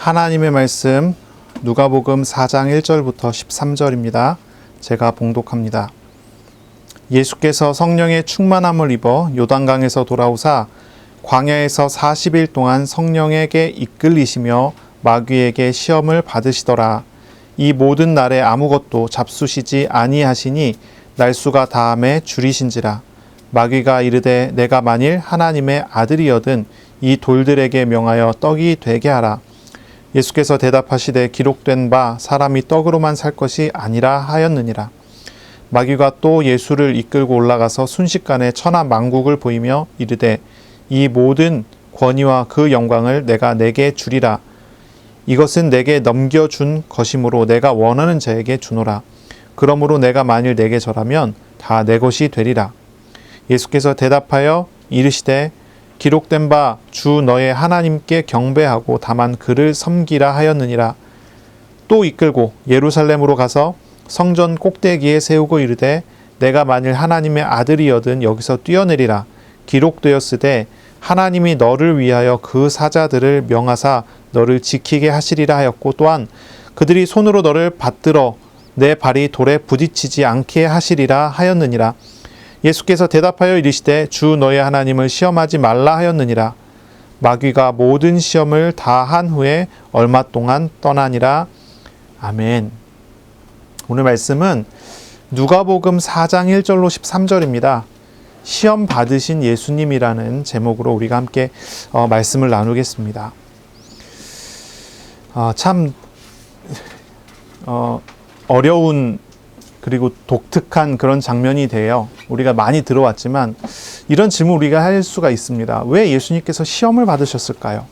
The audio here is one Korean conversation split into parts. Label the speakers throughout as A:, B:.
A: 하나님의 말씀 누가복음 4장 1절부터 13절입니다. 제가 봉독합니다. 예수께서 성령의 충만함을 입어 요단강에서 돌아오사 광야에서 40일 동안 성령에게 이끌리시며 마귀에게 시험을 받으시더라. 이 모든 날에 아무것도 잡수시지 아니하시니 날수가 다함에 줄이신지라. 마귀가 이르되 내가 만일 하나님의 아들이여든 이 돌들에게 명하여 떡이 되게 하라. 예수께서 대답하시되 기록된 바 사람이 떡으로만 살 것이 아니라 하였느니라. 마귀가 또 예수를 이끌고 올라가서 순식간에 천하 만국을 보이며 이르되 이 모든 권위와 그 영광을 내가 내게 주리라. 이것은 내게 넘겨준 것이므로 내가 원하는 자에게 주노라. 그러므로 내가 만일 내게 절하면 다 내 것이 되리라. 예수께서 대답하여 이르시되 기록된 바 주 너의 하나님께 경배하고 다만 그를 섬기라 하였느니라. 또 이끌고 예루살렘으로 가서 성전 꼭대기에 세우고 이르되 내가 만일 하나님의 아들이여든 여기서 뛰어내리라. 기록되었으되 하나님이 너를 위하여 그 사자들을 명하사 너를 지키게 하시리라 하였고 또한 그들이 손으로 너를 받들어 내 발이 돌에 부딪히지 않게 하시리라 하였느니라. 예수께서 대답하여 이르시되 주 너의 하나님을 시험하지 말라 하였느니라. 마귀가 모든 시험을 다 한 후에 얼마 동안 떠나니라. 아멘. 오늘 말씀은 누가복음 4장 1절로 13절입니다. 시험 받으신 예수님이라는 제목으로 우리가 함께 말씀을 나누겠습니다. 참 어려운 그리고 독특한 그런 장면이 돼요. 우리가 많이 들어왔지만 이런 질문 우리가 할 수가 있습니다. 왜 예수님께서 시험을 받으셨을까요?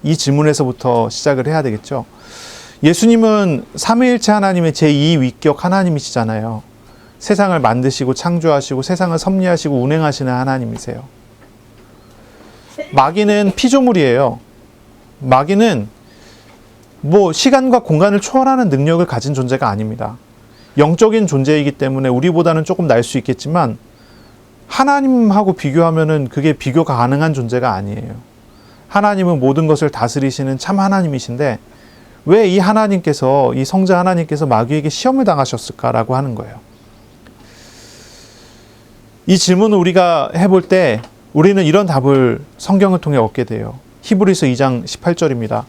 A: 이 질문에서부터 시작을 해야 되겠죠. 예수님은 삼위일체 하나님의 제2위격 하나님이시잖아요. 세상을 만드시고 창조하시고 세상을 섭리하시고 운행하시는 하나님이세요. 마귀는 피조물이에요. 마귀는 시간과 공간을 초월하는 능력을 가진 존재가 아닙니다. 영적인 존재이기 때문에 우리보다는 조금 날 수 있겠지만 하나님하고 비교하면은 그게 비교가 가능한 존재가 아니에요. 하나님은 모든 것을 다스리시는 참 하나님이신데 왜 이 하나님께서, 이 성자 하나님께서 마귀에게 시험을 당하셨을까라고 하는 거예요. 이 질문을 우리가 해볼 때 우리는 이런 답을 성경을 통해 얻게 돼요. 히브리서 2장 18절입니다.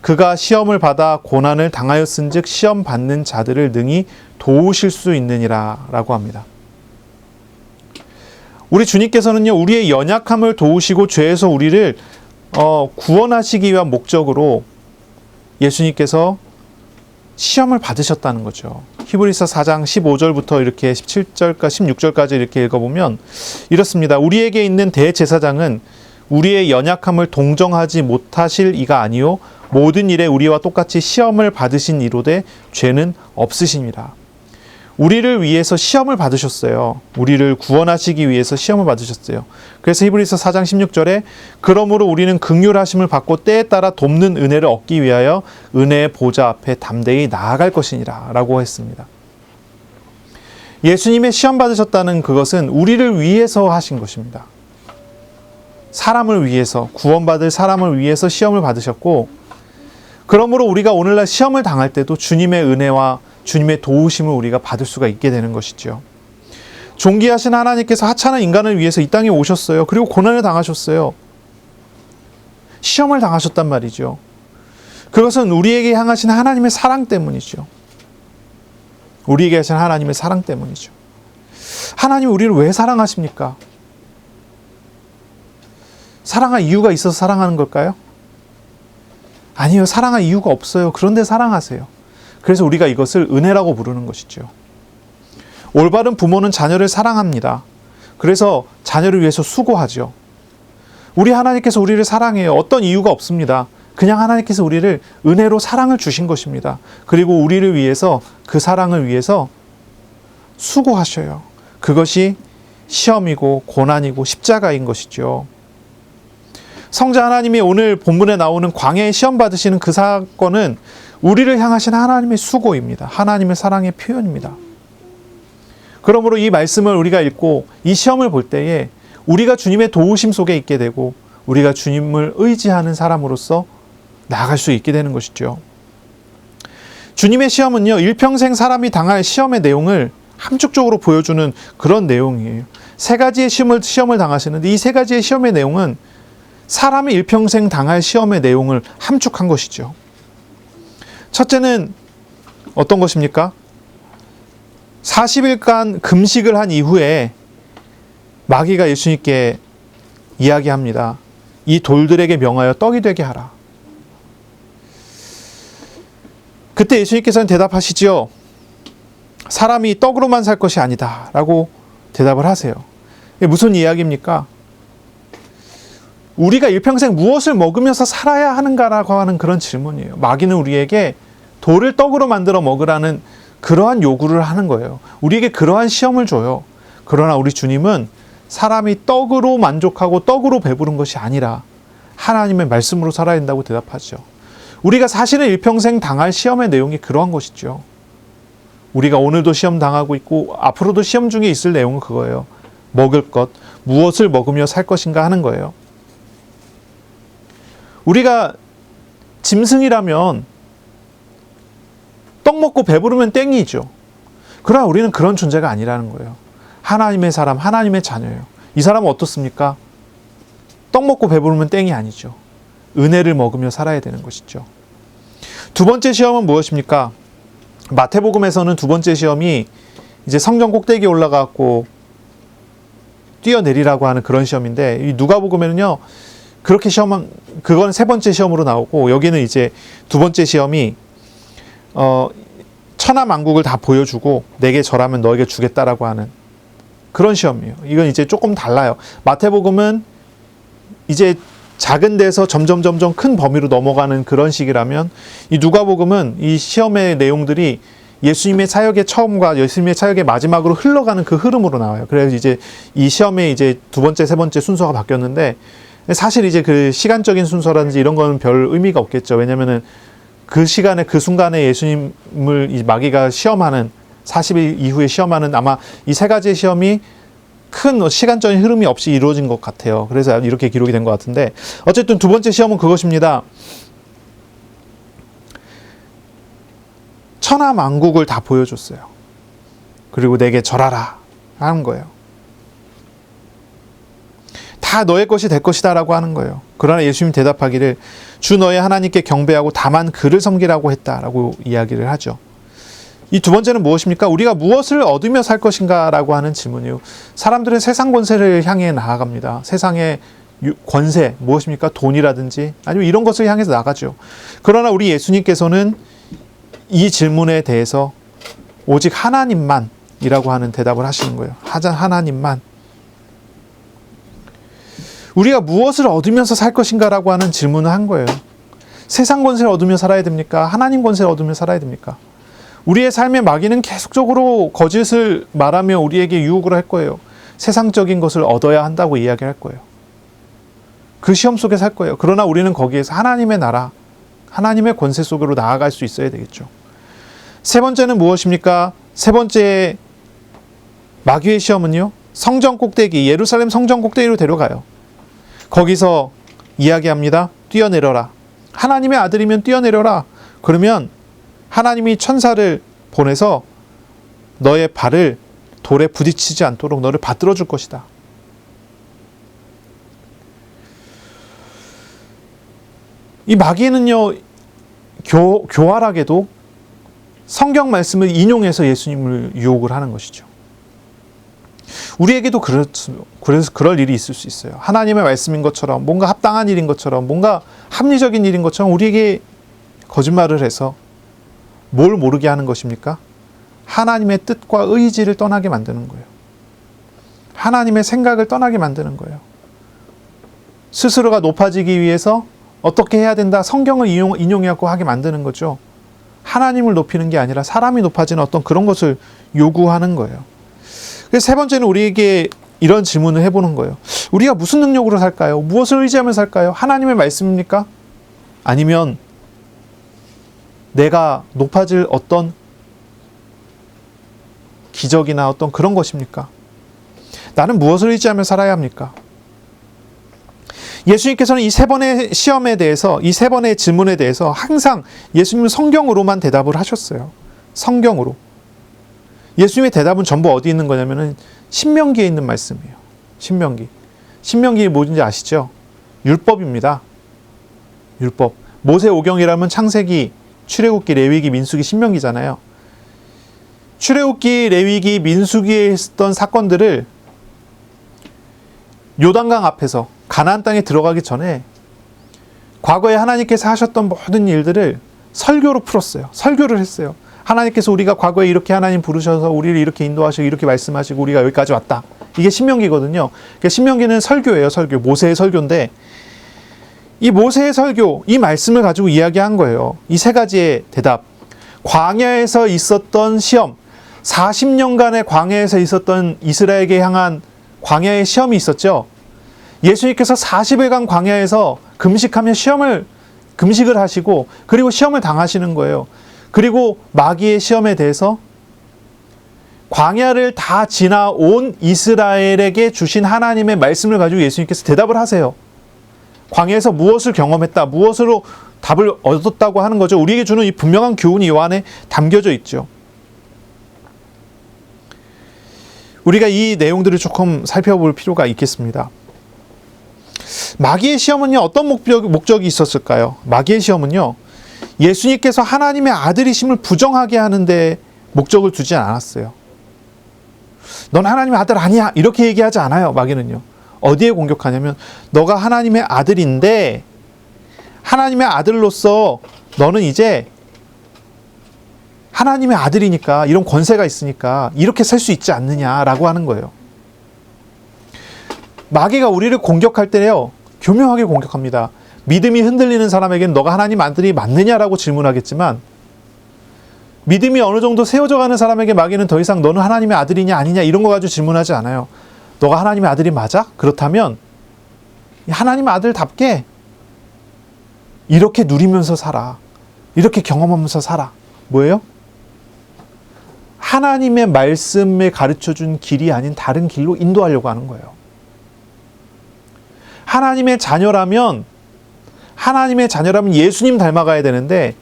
A: 그가 시험을 받아 고난을 당하였은즉 시험 받는 자들을 능히 도우실 수 있느니라 라고 합니다. 우리 주님께서는요, 우리의 연약함을 도우시고 죄에서 우리를 구원하시기 위한 목적으로 예수님께서 시험을 받으셨다는 거죠. 히브리서 4장 15절부터 이렇게 17절까지 16절까지 이렇게 읽어보면 이렇습니다. 우리에게 있는 대제사장은 우리의 연약함을 동정하지 못하실 이가 아니요 모든 일에 우리와 똑같이 시험을 받으신 이로되 죄는 없으십니다. 우리를 위해서 시험을 받으셨어요. 우리를 구원하시기 위해서 시험을 받으셨어요. 그래서 히브리서 4장 16절에 그러므로 우리는 긍휼하심을 받고 때에 따라 돕는 은혜를 얻기 위하여 은혜의 보좌 앞에 담대히 나아갈 것이니라 라고 했습니다. 예수님의 시험 받으셨다는 그것은 우리를 위해서 하신 것입니다. 사람을 위해서, 구원받을 사람을 위해서 시험을 받으셨고 그러므로 우리가 오늘날 시험을 당할 때도 주님의 은혜와 주님의 도우심을 우리가 받을 수가 있게 되는 것이죠. 존귀하신 하나님께서 하찮은 인간을 위해서 이 땅에 오셨어요. 그리고 고난을 당하셨어요. 시험을 당하셨단 말이죠. 그것은 우리에게 향하신 하나님의 사랑 때문이죠. 우리에게 하신 하나님의 사랑 때문이죠. 하나님이 우리를 왜 사랑하십니까? 사랑할 이유가 있어서 사랑하는 걸까요? 아니요. 사랑할 이유가 없어요. 그런데 사랑하세요. 그래서 우리가 이것을 은혜라고 부르는 것이죠. 올바른 부모는 자녀를 사랑합니다. 그래서 자녀를 위해서 수고하죠. 우리 하나님께서 우리를 사랑해요. 어떤 이유가 없습니다. 그냥 하나님께서 우리를 은혜로 사랑을 주신 것입니다. 그리고 우리를 위해서 그 사랑을 위해서 수고하셔요. 그것이 시험이고 고난이고 십자가인 것이죠. 성자 하나님이 오늘 본문에 나오는 광야에 시험 받으시는 그 사건은 우리를 향하신 하나님의 수고입니다. 하나님의 사랑의 표현입니다. 그러므로 이 말씀을 우리가 읽고 이 시험을 볼 때에 우리가 주님의 도우심 속에 있게 되고 우리가 주님을 의지하는 사람으로서 나아갈 수 있게 되는 것이죠. 주님의 시험은요, 일평생 사람이 당할 시험의 내용을 함축적으로 보여주는 그런 내용이에요. 세 가지의 시험을 당하시는데 이 세 가지의 시험의 내용은 사람이 일평생 당할 시험의 내용을 함축한 것이죠. 첫째는 어떤 것입니까? 40일간 금식을 한 이후에 마귀가 예수님께 이야기합니다. 이 돌들에게 명하여 떡이 되게 하라. 그때 예수님께서는 대답하시지요. 사람이 떡으로만 살 것이 아니다 라고 대답을 하세요. 이게 무슨 이야기입니까? 우리가 일평생 무엇을 먹으면서 살아야 하는가라고 하는 그런 질문이에요. 마귀는 우리에게 돌을 떡으로 만들어 먹으라는 그러한 요구를 하는 거예요. 우리에게 그러한 시험을 줘요. 그러나 우리 주님은 사람이 떡으로 만족하고 떡으로 배부른 것이 아니라 하나님의 말씀으로 살아야 된다고 대답하죠. 우리가 사실은 일평생 당할 시험의 내용이 그러한 것이죠. 우리가 오늘도 시험 당하고 있고 앞으로도 시험 중에 있을 내용은 그거예요. 먹을 것, 무엇을 먹으며 살 것인가 하는 거예요. 우리가 짐승이라면 떡 먹고 배부르면 땡이죠. 그러나 우리는 그런 존재가 아니라는 거예요. 하나님의 사람, 하나님의 자녀예요. 이 사람은 어떻습니까? 떡 먹고 배부르면 땡이 아니죠. 은혜를 먹으며 살아야 되는 것이죠. 두 번째 시험은 무엇입니까? 마태복음에서는 두 번째 시험이 이제 성전 꼭대기에 올라가고 뛰어내리라고 하는 그런 시험인데, 이 누가복음에는요 그렇게 시험한 그건 세 번째 시험으로 나오고, 여기는 이제 두 번째 시험이 천하 만국을 다 보여주고 내게 절하면 너에게 주겠다라고 하는 그런 시험이에요. 이건 이제 조금 달라요. 마태복음은 이제 작은 데서 점점 큰 범위로 넘어가는 그런 식이라면, 이 누가복음은 이 시험의 내용들이 예수님의 사역의 처음과 예수님의 사역의 마지막으로 흘러가는 그 흐름으로 나와요. 그래서 이제 이 시험의 이제 두 번째, 세 번째 순서가 바뀌었는데, 사실 이제 그 시간적인 순서라든지 이런 거는 별 의미가 없겠죠. 왜냐면은 그 시간에, 그 순간에 예수님을 이 마귀가 시험하는 40일 이후에 시험하는 아마 이 세 가지의 시험이 큰 시간적인 흐름이 없이 이루어진 것 같아요. 그래서 이렇게 기록이 된 것 같은데, 어쨌든 두 번째 시험은 그것입니다. 천하 만국을 다 보여줬어요. 그리고 내게 절하라 하는 거예요. 다 너의 것이 될 것이다 라고 하는 거예요. 그러나 예수님이 대답하기를 주 너의 하나님께 경배하고 다만 그를 섬기라고 했다라고 이야기를 하죠. 이 두 번째는 무엇입니까? 우리가 무엇을 얻으며 살 것인가 라고 하는 질문이요. 사람들은 세상 권세를 향해 나아갑니다. 세상의 권세, 무엇입니까? 돈이라든지 아니면 이런 것을 향해서 나가죠. 그러나 우리 예수님께서는 이 질문에 대해서 오직 하나님만이라고 하는 대답을 하시는 거예요. 하나님만. 우리가 무엇을 얻으면서 살 것인가 라고 하는 질문을 한 거예요. 세상 권세를 얻으며 살아야 됩니까? 하나님 권세를 얻으며 살아야 됩니까? 우리의 삶의 마귀는 계속적으로 거짓을 말하며 우리에게 유혹을 할 거예요. 세상적인 것을 얻어야 한다고 이야기할 거예요. 그 시험 속에 살 거예요. 그러나 우리는 거기에서 하나님의 나라, 하나님의 권세 속으로 나아갈 수 있어야 되겠죠. 세 번째는 무엇입니까? 세 번째 마귀의 시험은요, 성전 꼭대기, 예루살렘 성전 꼭대기로 데려가요. 거기서 이야기합니다. 뛰어내려라. 하나님의 아들이면 뛰어내려라. 그러면 하나님이 천사를 보내서 너의 발을 돌에 부딪히지 않도록 너를 받들어 줄 것이다. 이 마귀는요, 교활하게도 성경 말씀을 인용해서 예수님을 유혹을 하는 것이죠. 우리에게도 그래서 그럴 일이 있을 수 있어요. 하나님의 말씀인 것처럼, 뭔가 합당한 일인 것처럼, 뭔가 합리적인 일인 것처럼 우리에게 거짓말을 해서 뭘 모르게 하는 것입니까? 하나님의 뜻과 의지를 떠나게 만드는 거예요. 하나님의 생각을 떠나게 만드는 거예요. 스스로가 높아지기 위해서 어떻게 해야 된다, 성경을 인용하고 하게 만드는 거죠. 하나님을 높이는 게 아니라 사람이 높아지는 어떤 그런 것을 요구하는 거예요. 그래서 세 번째는 우리에게 이런 질문을 해보는 거예요. 우리가 무슨 능력으로 살까요? 무엇을 의지하며 살까요? 하나님의 말씀입니까? 아니면 내가 높아질 어떤 기적이나 어떤 그런 것입니까? 나는 무엇을 의지하며 살아야 합니까? 예수님께서는 이 세 번의 시험에 대해서, 이 세 번의 질문에 대해서 항상 예수님은 성경으로만 대답을 하셨어요. 성경으로. 예수님의 대답은 전부 어디 있는 거냐면은 신명기에 있는 말씀이에요. 신명기. 신명기 뭐인지 아시죠? 율법입니다. 율법. 모세오경이라면 창세기, 출애굽기, 레위기, 민수기, 신명기잖아요. 출애굽기, 레위기, 민수기에 있었던 사건들을 요단강 앞에서 가나안 땅에 들어가기 전에 과거에 하나님께서 하셨던 모든 일들을 설교로 풀었어요. 설교를 했어요. 하나님께서 우리가 과거에 이렇게 하나님 부르셔서 우리를 이렇게 인도하시고 이렇게 말씀하시고 우리가 여기까지 왔다. 이게 신명기거든요. 그러니까 신명기는 설교예요. 설교. 모세의 설교인데 이 모세의 설교, 이 말씀을 가지고 이야기한 거예요. 이 세 가지의 대답. 광야에서 있었던 시험, 40년간의 광야에서 있었던 이스라엘에게 향한 광야의 시험이 있었죠. 예수님께서 40일간 광야에서 금식을 하시고 그리고 시험을 당하시는 거예요. 그리고 마귀의 시험에 대해서 광야를 다 지나온 이스라엘에게 주신 하나님의 말씀을 가지고 예수님께서 대답을 하세요. 광야에서 무엇을 경험했다, 무엇으로 답을 얻었다고 하는 거죠. 우리에게 주는 이 분명한 교훈이 이 안에 담겨져 있죠. 우리가 이 내용들을 조금 살펴볼 필요가 있겠습니다. 마귀의 시험은요, 어떤 목적이 있었을까요? 마귀의 시험은요, 예수님께서 하나님의 아들이심을 부정하게 하는데 목적을 두지 않았어요. 넌 하나님의 아들 아니야! 이렇게 얘기하지 않아요, 마귀는요. 어디에 공격하냐면, 너가 하나님의 아들인데, 하나님의 아들로서 너는 이제 하나님의 아들이니까, 이런 권세가 있으니까 이렇게 살 수 있지 않느냐라고 하는 거예요. 마귀가 우리를 공격할 때요, 교묘하게 공격합니다. 믿음이 흔들리는 사람에게는 너가 하나님 아들이 맞느냐라고 질문하겠지만, 믿음이 어느 정도 세워져 가는 사람에게 마귀는 더 이상 너는 하나님의 아들이냐 아니냐 이런 거 가지고 질문하지 않아요. 너가 하나님의 아들이 맞아? 그렇다면 하나님의 아들답게 이렇게 누리면서 살아. 이렇게 경험하면서 살아. 뭐예요? 하나님의 말씀에 가르쳐준 길이 아닌 다른 길로 인도하려고 하는 거예요. 하나님의 자녀라면 예수님 닮아가야 되는데,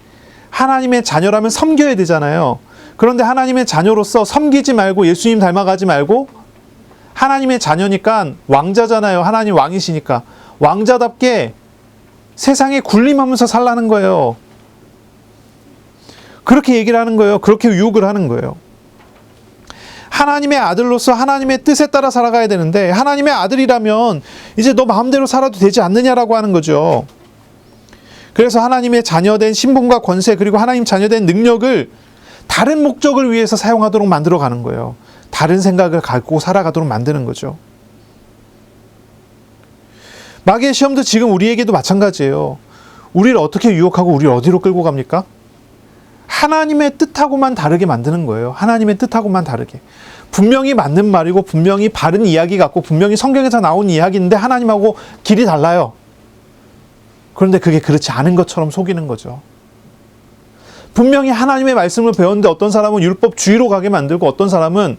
A: 하나님의 자녀라면 섬겨야 되잖아요. 그런데 하나님의 자녀로서 섬기지 말고 예수님 닮아가지 말고, 하나님의 자녀니까 왕자잖아요. 하나님 왕이시니까 왕자답게 세상에 군림하면서 살라는 거예요. 그렇게 얘기를 하는 거예요. 그렇게 유혹을 하는 거예요. 하나님의 아들로서 하나님의 뜻에 따라 살아가야 되는데, 하나님의 아들이라면 이제 너 마음대로 살아도 되지 않느냐라고 하는 거죠. 그래서 하나님의 자녀된 신분과 권세, 그리고 하나님 자녀된 능력을 다른 목적을 위해서 사용하도록 만들어 가는 거예요. 다른 생각을 갖고 살아가도록 만드는 거죠. 마귀의 시험도 지금 우리에게도 마찬가지예요. 우리를 어떻게 유혹하고 우리를 어디로 끌고 갑니까? 하나님의 뜻하고만 다르게 만드는 거예요. 하나님의 뜻하고만 다르게. 분명히 맞는 말이고 분명히 바른 이야기 같고 분명히 성경에서 나온 이야기인데 하나님하고 길이 달라요. 그런데 그게 그렇지 않은 것처럼 속이는 거죠. 분명히 하나님의 말씀을 배웠는데 어떤 사람은 율법주의로 가게 만들고, 어떤 사람은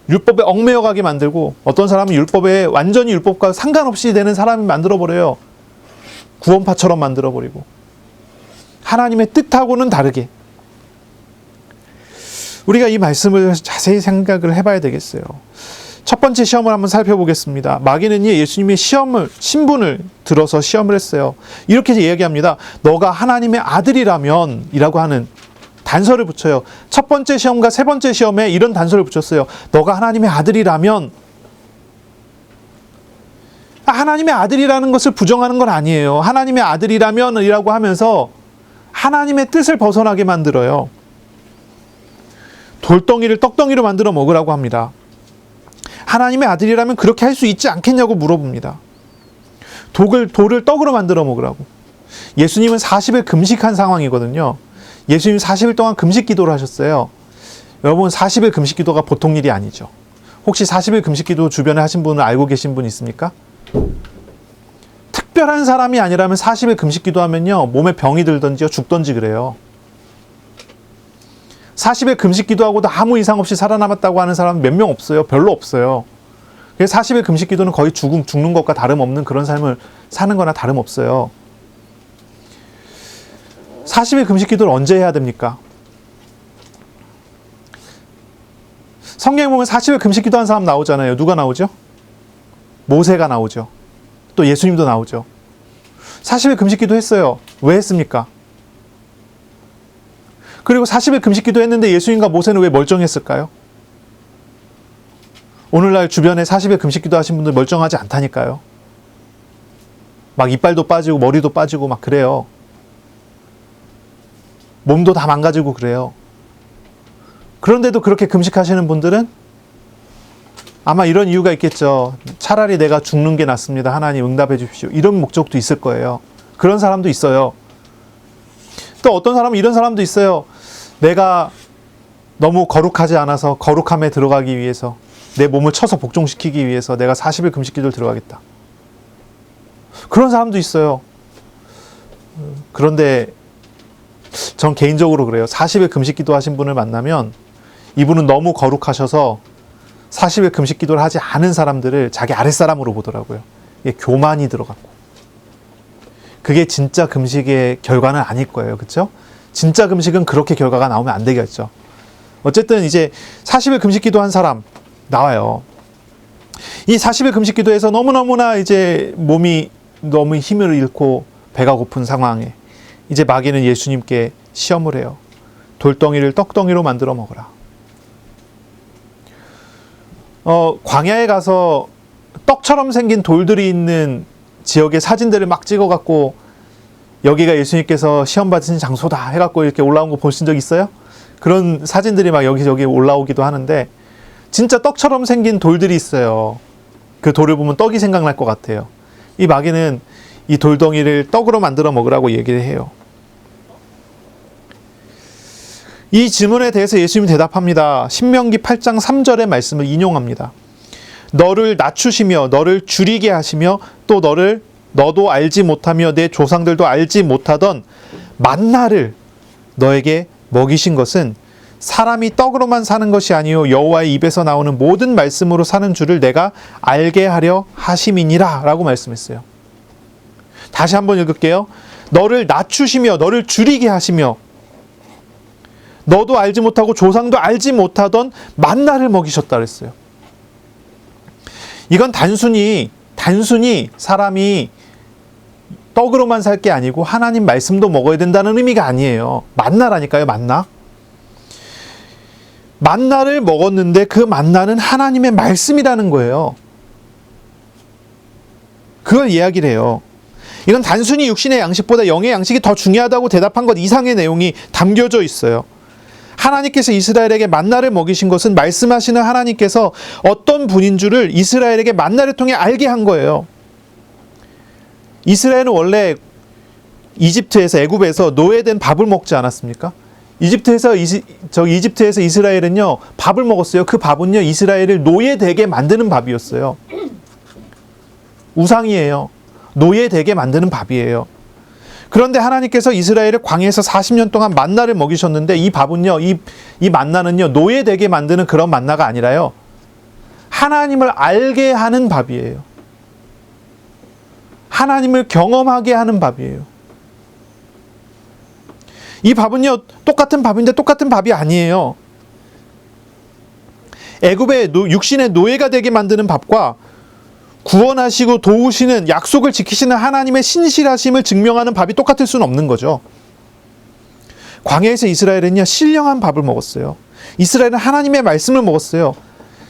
A: 율법에 얽매여 가게 만들고, 어떤 사람은 율법에 완전히 율법과 상관없이 되는 사람이 만들어버려요. 구원파처럼 만들어버리고. 하나님의 뜻하고는 다르게. 우리가 이 말씀을 자세히 생각을 해봐야 되겠어요. 첫 번째 시험을 한번 살펴보겠습니다. 마귀는 예수님의 신분을 들어서 시험을 했어요. 이렇게 이야기합니다. 너가 하나님의 아들이라면 이라고 하는 단서를 붙여요. 첫 번째 시험과 세 번째 시험에 이런 단서를 붙였어요. 너가 하나님의 아들이라면. 하나님의 아들이라는 것을 부정하는 건 아니에요. 하나님의 아들이라면 이라고 하면서 하나님의 뜻을 벗어나게 만들어요. 돌덩이를 떡덩이로 만들어 먹으라고 합니다. 하나님의 아들이라면 그렇게 할 수 있지 않겠냐고 물어봅니다. 돌을 떡으로 만들어 먹으라고. 예수님은 40일 금식한 상황이거든요. 예수님 40일 동안 금식 기도를 하셨어요. 여러분, 40일 금식 기도가 보통 일이 아니죠. 혹시 40일 금식 기도 주변에 하신 분을 알고 계신 분 있습니까? 특별한 사람이 아니라면 40일 금식 기도하면요, 몸에 병이 들든지요, 죽든지 그래요. 40일 금식 기도하고도 아무 이상 없이 살아남았다고 하는 사람은 몇 명 없어요. 별로 없어요. 그래서 40일 금식 기도는 거의 죽는 것과 다름없는 그런 삶을 사는 거나 다름없어요. 40일 금식 기도를 언제 해야 됩니까? 성경에 보면 40일 금식 기도한 사람 나오잖아요. 누가 나오죠? 모세가 나오죠. 또 예수님도 나오죠. 40일 금식 기도 했어요. 왜 했습니까? 그리고 40일 금식 기도 했는데 예수님과 모세는 왜 멀쩡했을까요? 오늘날 주변에 40일 금식 기도 하신 분들 멀쩡하지 않다니까요. 막 이빨도 빠지고 머리도 빠지고 막 그래요. 몸도 다 망가지고 그래요. 그런데도 그렇게 금식하시는 분들은 아마 이런 이유가 있겠죠. 차라리 내가 죽는 게 낫습니다. 하나님 응답해 주십시오. 이런 목적도 있을 거예요. 그런 사람도 있어요. 또 어떤 사람은 이런 사람도 있어요. 내가 너무 거룩하지 않아서 거룩함에 들어가기 위해서 내 몸을 쳐서 복종시키기 위해서 내가 40일 금식 기도를 들어가겠다. 그런 사람도 있어요. 그런데 전 개인적으로 그래요. 40일 금식 기도 하신 분을 만나면 이분은 너무 거룩하셔서 40일 금식 기도를 하지 않은 사람들을 자기 아랫사람으로 보더라고요. 이게 교만이 들어갔고. 그게 진짜 금식의 결과는 아닐 거예요. 그렇죠? 진짜 금식은 그렇게 결과가 나오면 안 되겠죠. 어쨌든 이제 40일 금식 기도한 사람 나와요. 이 40일 금식 기도에서 너무너무나 이제 몸이 너무 힘을 잃고 배가 고픈 상황에 이제 마귀는 예수님께 시험을 해요. 돌덩이를 떡덩이로 만들어 먹어라. 광야에 가서 떡처럼 생긴 돌들이 있는 지역의 사진들을 막 찍어갖고 여기가 예수님께서 시험 받으신 장소다 해갖고 이렇게 올라온 거 보신 적 있어요? 그런 사진들이 막 여기저기 올라오기도 하는데 진짜 떡처럼 생긴 돌들이 있어요. 그 돌을 보면 떡이 생각날 것 같아요. 이 마귀는 이 돌덩이를 떡으로 만들어 먹으라고 얘기를 해요. 이 질문에 대해서 예수님이 대답합니다. 신명기 8장 3절의 말씀을 인용합니다. 너를 낮추시며 너를 줄이게 하시며 또 너도 알지 못하며 내 조상들도 알지 못하던 만나를 너에게 먹이신 것은 사람이 떡으로만 사는 것이 아니요 여호와의 입에서 나오는 모든 말씀으로 사는 줄을 내가 알게 하려 하심이니라 라고 말씀했어요. 다시 한번 읽을게요. 너를 낮추시며 너를 줄이게 하시며 너도 알지 못하고 조상도 알지 못하던 만나를 먹이셨다 그랬어요. 이건 단순히 사람이 떡으로만 살 게 아니고 하나님 말씀도 먹어야 된다는 의미가 아니에요. 만나라니까요. 만나를 먹었는데 그 만나는 하나님의 말씀이라는 거예요. 그걸 이야기를 해요. 이건 단순히 육신의 양식보다 영의 양식이 더 중요하다고 대답한 것 이상의 내용이 담겨져 있어요. 하나님께서 이스라엘에게 만나를 먹이신 것은 말씀하시는 하나님께서 어떤 분인 줄을 이스라엘에게 만나를 통해 알게 한 거예요. 이스라엘은 원래 이집트에서 애굽에서 노예된 밥을 먹지 않았습니까? 이집트에서 이스라엘은요 밥을 먹었어요. 그 밥은요 이스라엘을 노예되게 만드는 밥이었어요. 우상이에요. 노예되게 만드는 밥이에요. 그런데 하나님께서 이스라엘을 광야에서 40년 동안 만나를 먹이셨는데 이 밥은요, 이 만나는요, 노예되게 만드는 그런 만나가 아니라요, 하나님을 알게 하는 밥이에요. 하나님을 경험하게 하는 밥이에요. 이 밥은요, 똑같은 밥인데 똑같은 밥이 아니에요. 애굽의 육신의 노예가 되게 만드는 밥과 구원하시고 도우시는 약속을 지키시는 하나님의 신실하심을 증명하는 밥이 똑같을 수는 없는 거죠. 광야에서 이스라엘은요 신령한 밥을 먹었어요. 이스라엘은 하나님의 말씀을 먹었어요.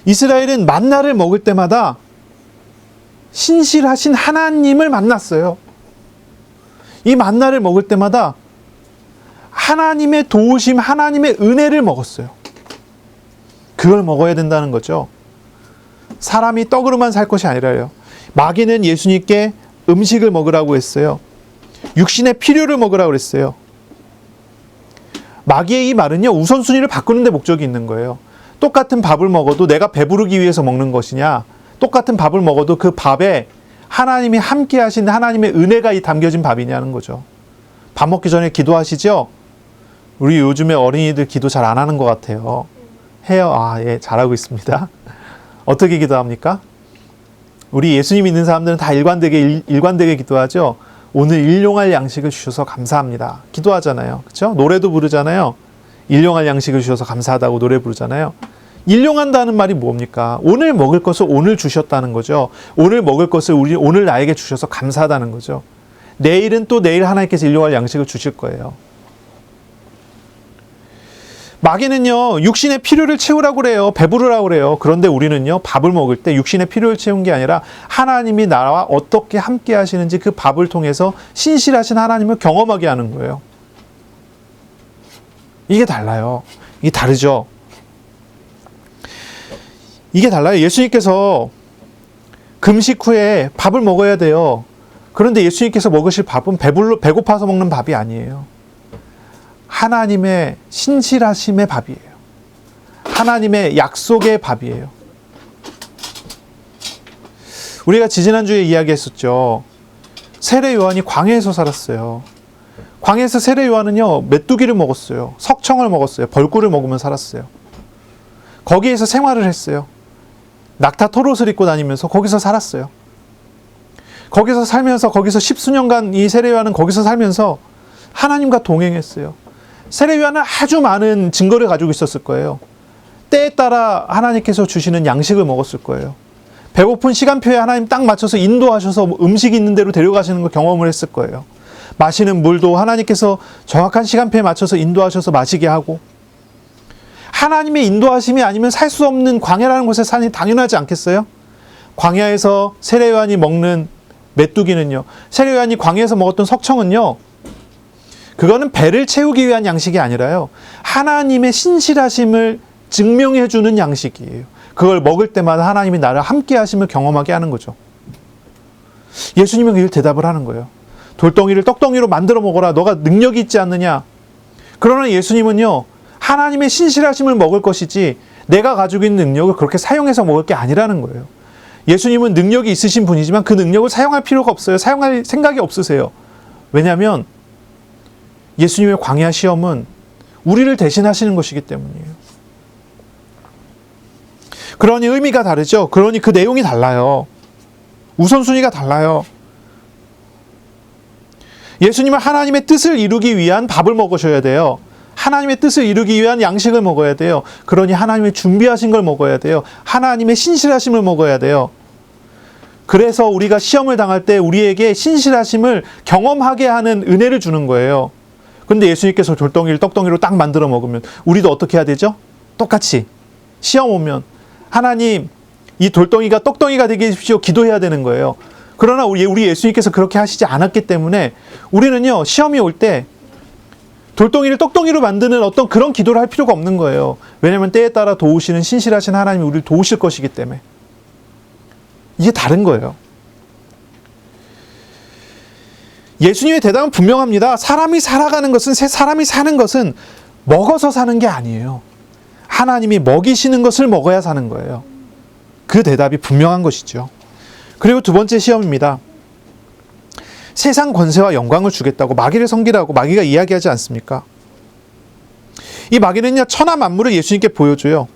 A: 이스라엘은 만나를 먹을 때마다 신실하신 하나님을 만났어요. 이 만나를 먹을 때마다 하나님의 도우심, 하나님의 은혜를 먹었어요. 그걸 먹어야 된다는 거죠. 사람이 떡으로만 살 것이 아니라요. 마귀는 예수님께 음식을 먹으라고 했어요. 육신의 필요를 먹으라고 했어요. 마귀의 이 말은요, 우선순위를 바꾸는 데 목적이 있는 거예요. 똑같은 밥을 먹어도 내가 배부르기 위해서 먹는 것이냐, 똑같은 밥을 먹어도 그 밥에 하나님이 함께 하신 하나님의 은혜가 담겨진 밥이냐는 거죠. 밥 먹기 전에 기도하시죠? 우리 요즘에 어린이들 기도 잘 안 하는 것 같아요. 해요? 아, 예, 잘하고 있습니다. 어떻게 기도합니까? 우리 예수님 믿는 사람들은 다 일관되게 기도하죠. 오늘 일용할 양식을 주셔서 감사합니다. 기도하잖아요. 그렇죠? 노래도 부르잖아요. 일용할 양식을 주셔서 감사하다고 노래 부르잖아요. 일용한다는 말이 뭡니까? 오늘 먹을 것을 오늘 주셨다는 거죠. 오늘 먹을 것을 오늘 나에게 주셔서 감사하다는 거죠. 내일은 또 내일 하나님께서 일용할 양식을 주실 거예요. 마귀는요, 육신의 필요를 채우라고 그래요. 배부르라고 그래요. 그런데 우리는요, 밥을 먹을 때 육신의 필요를 채운 게 아니라 하나님이 나와 어떻게 함께 하시는지 그 밥을 통해서 신실하신 하나님을 경험하게 하는 거예요. 이게 달라요. 이게 다르죠. 이게 달라요. 예수님께서 금식 후에 밥을 먹어야 돼요. 그런데 예수님께서 먹으실 밥은 배고파서 먹는 밥이 아니에요. 하나님의 신실하심의 밥이에요. 하나님의 약속의 밥이에요. 우리가 지지난주에 이야기했었죠. 세례 요한이 광야에서 살았어요. 광야에서 세례 요한은요, 메뚜기를 먹었어요. 석청을 먹었어요. 벌꿀을 먹으면 살았어요. 거기에서 생활을 했어요. 낙타 털옷을 입고 다니면서 거기서 살았어요. 거기서 살면서 거기서 10수년간 이 세례 요한은 거기서 살면서 하나님과 동행했어요. 세례 요한은 아주 많은 증거를 가지고 있었을 거예요. 때에 따라 하나님께서 주시는 양식을 먹었을 거예요. 배고픈 시간표에 하나님 딱 맞춰서 인도하셔서 음식이 있는 대로 데려가시는 걸 경험을 했을 거예요. 마시는 물도 하나님께서 정확한 시간표에 맞춰서 인도하셔서 마시게 하고, 하나님의 인도하심이 아니면 살 수 없는 광야라는 곳에 사니 당연하지 않겠어요? 광야에서 세례 요한이 먹는 메뚜기는요, 세례 요한이 광야에서 먹었던 석청은요, 그거는 배를 채우기 위한 양식이 아니라요, 하나님의 신실하심을 증명해 주는 양식이에요. 그걸 먹을 때마다 하나님이 나를 함께 하심을 경험하게 하는 거죠. 예수님은 그 대답을 하는 거예요. 돌덩이를 떡덩이로 만들어 먹어라. 너가 능력이 있지 않느냐. 그러나 예수님은요, 하나님의 신실하심을 먹을 것이지 내가 가지고 있는 능력을 그렇게 사용해서 먹을 게 아니라는 거예요. 예수님은 능력이 있으신 분이지만 그 능력을 사용할 필요가 없어요. 사용할 생각이 없으세요. 왜냐하면 예수님의 광야 시험은 우리를 대신하시는 것이기 때문이에요. 그러니 의미가 다르죠. 그러니 그 내용이 달라요. 우선순위가 달라요. 예수님은 하나님의 뜻을 이루기 위한 밥을 먹으셔야 돼요. 하나님의 뜻을 이루기 위한 양식을 먹어야 돼요. 그러니 하나님의 준비하신 걸 먹어야 돼요. 하나님의 신실하심을 먹어야 돼요. 그래서 우리가 시험을 당할 때 우리에게 신실하심을 경험하게 하는 은혜를 주는 거예요. 근데 예수님께서 돌덩이를 떡덩이로 딱 만들어 먹으면 우리도 어떻게 해야 되죠? 똑같이 시험 오면 하나님, 이 돌덩이가 떡덩이가 되게 해주십시오. 기도해야 되는 거예요. 그러나 우리 예수님께서 그렇게 하시지 않았기 때문에 우리는요, 시험이 올 때 돌덩이를 떡덩이로 만드는 어떤 그런 기도를 할 필요가 없는 거예요. 왜냐하면 때에 따라 도우시는 신실하신 하나님이 우리를 도우실 것이기 때문에. 이게 다른 거예요. 예수님의 대답은 분명합니다. 사람이 사는 것은 먹어서 사는 게 아니에요. 하나님이 먹이시는 것을 먹어야 사는 거예요. 그 대답이 분명한 것이죠. 그리고 두 번째 시험입니다. 세상 권세와 영광을 주겠다고 마귀를 섬기라고 마귀가 이야기하지 않습니까? 이 마귀는요, 천하 만물을 예수님께 보여줘요.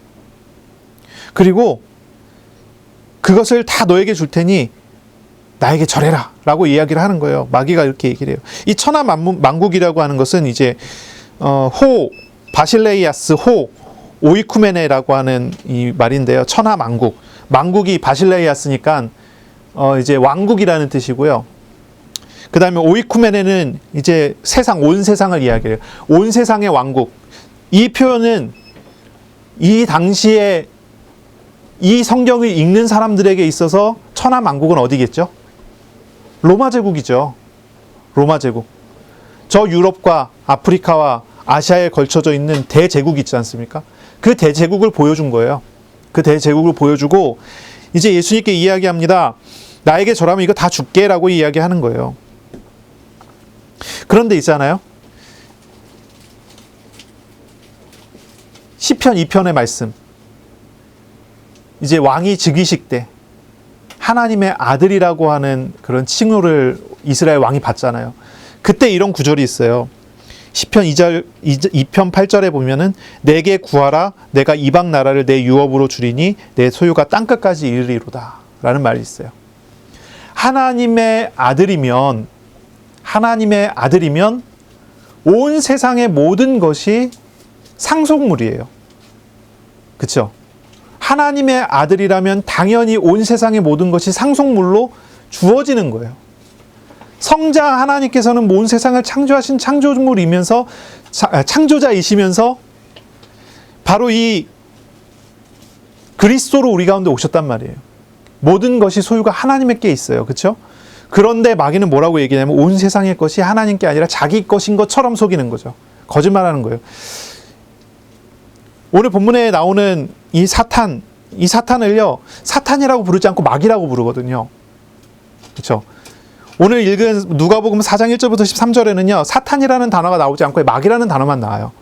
A: 그리고 그것을 다 너에게 줄 테니 나에게 절해라 라고 이야기를 하는 거예요. 마귀가 이렇게 얘기를 해요. 이 천하 만국이라고 하는 것은 이제 바실레이아스 오이쿠메네라고 하는 이 말인데요. 천하 만국. 만국이 바실레이아스니까 이제 왕국이라는 뜻이고요. 그 다음에 오이쿠메네는 이제 온 세상을 이야기해요. 온 세상의 왕국. 이 표현은 이 당시에 이 성경을 읽는 사람들에게 있어서 천하 만국은 어디겠죠? 로마 제국이죠. 로마 제국. 저 유럽과 아프리카와 아시아에 걸쳐져 있는 대제국이 있지 않습니까? 그 대제국을 보여준 거예요. 그 대제국을 보여주고 이제 예수님께 이야기합니다. 나에게 절하면 이거 다 줄게 라고 이야기하는 거예요. 그런데 있잖아요. 시편 2편의 말씀. 이제 왕이 즉위식 때 하나님의 아들이라고 하는 그런 칭호를 이스라엘 왕이 받잖아요. 그때 이런 구절이 있어요. 시편 2편 8절에 보면은 내게 구하라 내가 이방 나라를 내 유업으로 주리니 내 소유가 땅끝까지 이르리로다 라는 말이 있어요. 하나님의 아들이면 온 세상의 모든 것이 상속물이에요. 그렇죠? 하나님의 아들이라면 당연히 온 세상의 모든 것이 상속물로 주어지는 거예요. 성자 하나님께서는 온 세상을 창조하신 창조자이시면서 바로 이 그리스도로 우리 가운데 오셨단 말이에요. 모든 것이 소유가 하나님께 있어요. 그렇죠? 그런데 마귀는 뭐라고 얘기하냐면 온 세상의 것이 하나님께 아니라 자기 것인 것처럼 속이는 거죠. 거짓말하는 거예요. 오늘 본문에 나오는 이 사탄을요, 사탄이라고 부르지 않고 마귀라고 부르거든요. 그렇죠? 오늘 읽은 누가복음 4장 1절부터 13절에는요, 사탄이라는 단어가 나오지 않고 마귀라는 단어만 나와요.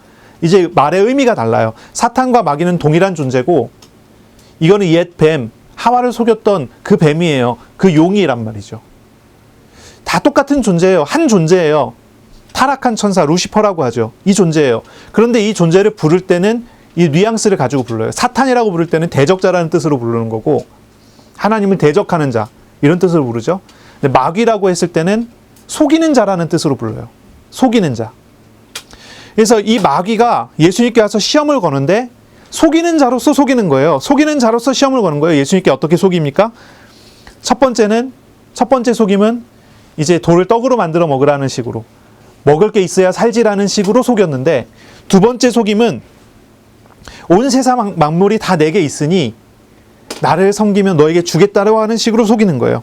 A: 이제 말의 의미가 달라요. 사탄과 마귀는 동일한 존재고, 이거는 옛 뱀, 하와를 속였던 그 뱀이에요. 그 용이란 말이죠. 다 똑같은 존재예요. 한 존재예요. 타락한 천사 루시퍼라고 하죠. 이 존재예요. 그런데 이 존재를 부를 때는 이 뉘앙스를 가지고 불러요. 사탄이라고 부를 때는 대적자라는 뜻으로 부르는 거고, 하나님을 대적하는 자, 이런 뜻으로 부르죠. 근데 마귀라고 했을 때는 속이는 자라는 뜻으로 불러요. 속이는 자. 그래서 이 마귀가 예수님께 와서 시험을 거는데 속이는 자로서 속이는 거예요. 속이는 자로서 시험을 거는 거예요. 예수님께 어떻게 속입니까? 첫 번째 속임은 이제 돌을 떡으로 만들어 먹으라는 식으로, 먹을 게 있어야 살지라는 식으로 속였는데, 두 번째 속임은 온 세상 만물이 다 내게 있으니 나를 섬기면 너에게 주겠다고 하는 식으로 속이는 거예요.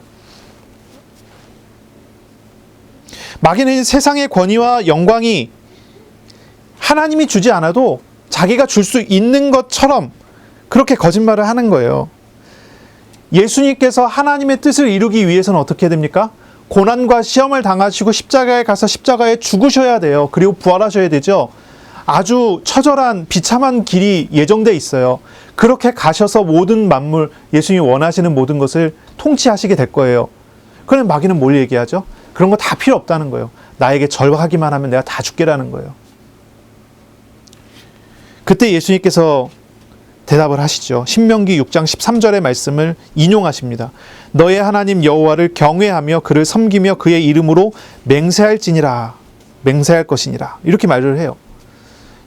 A: 마귀는 세상의 권위와 영광이 하나님이 주지 않아도 자기가 줄 수 있는 것처럼 그렇게 거짓말을 하는 거예요. 예수님께서 하나님의 뜻을 이루기 위해서는 어떻게 됩니까? 고난과 시험을 당하시고 십자가에 가서 십자가에 죽으셔야 돼요. 그리고 부활하셔야 되죠. 아주 처절한 비참한 길이 예정돼 있어요. 그렇게 가셔서 모든 만물, 예수님이 원하시는 모든 것을 통치하시게 될 거예요. 그런데 마귀는 뭘 얘기하죠? 그런 거 다 필요 없다는 거예요. 나에게 절하기만 하면 내가 다 줄게라는 거예요. 그때 예수님께서 대답을 하시죠. 신명기 6장 13절의 말씀을 인용하십니다. 너의 하나님 여호와를 경외하며 그를 섬기며 그의 이름으로 맹세할 것이니라. 이렇게 말을 해요.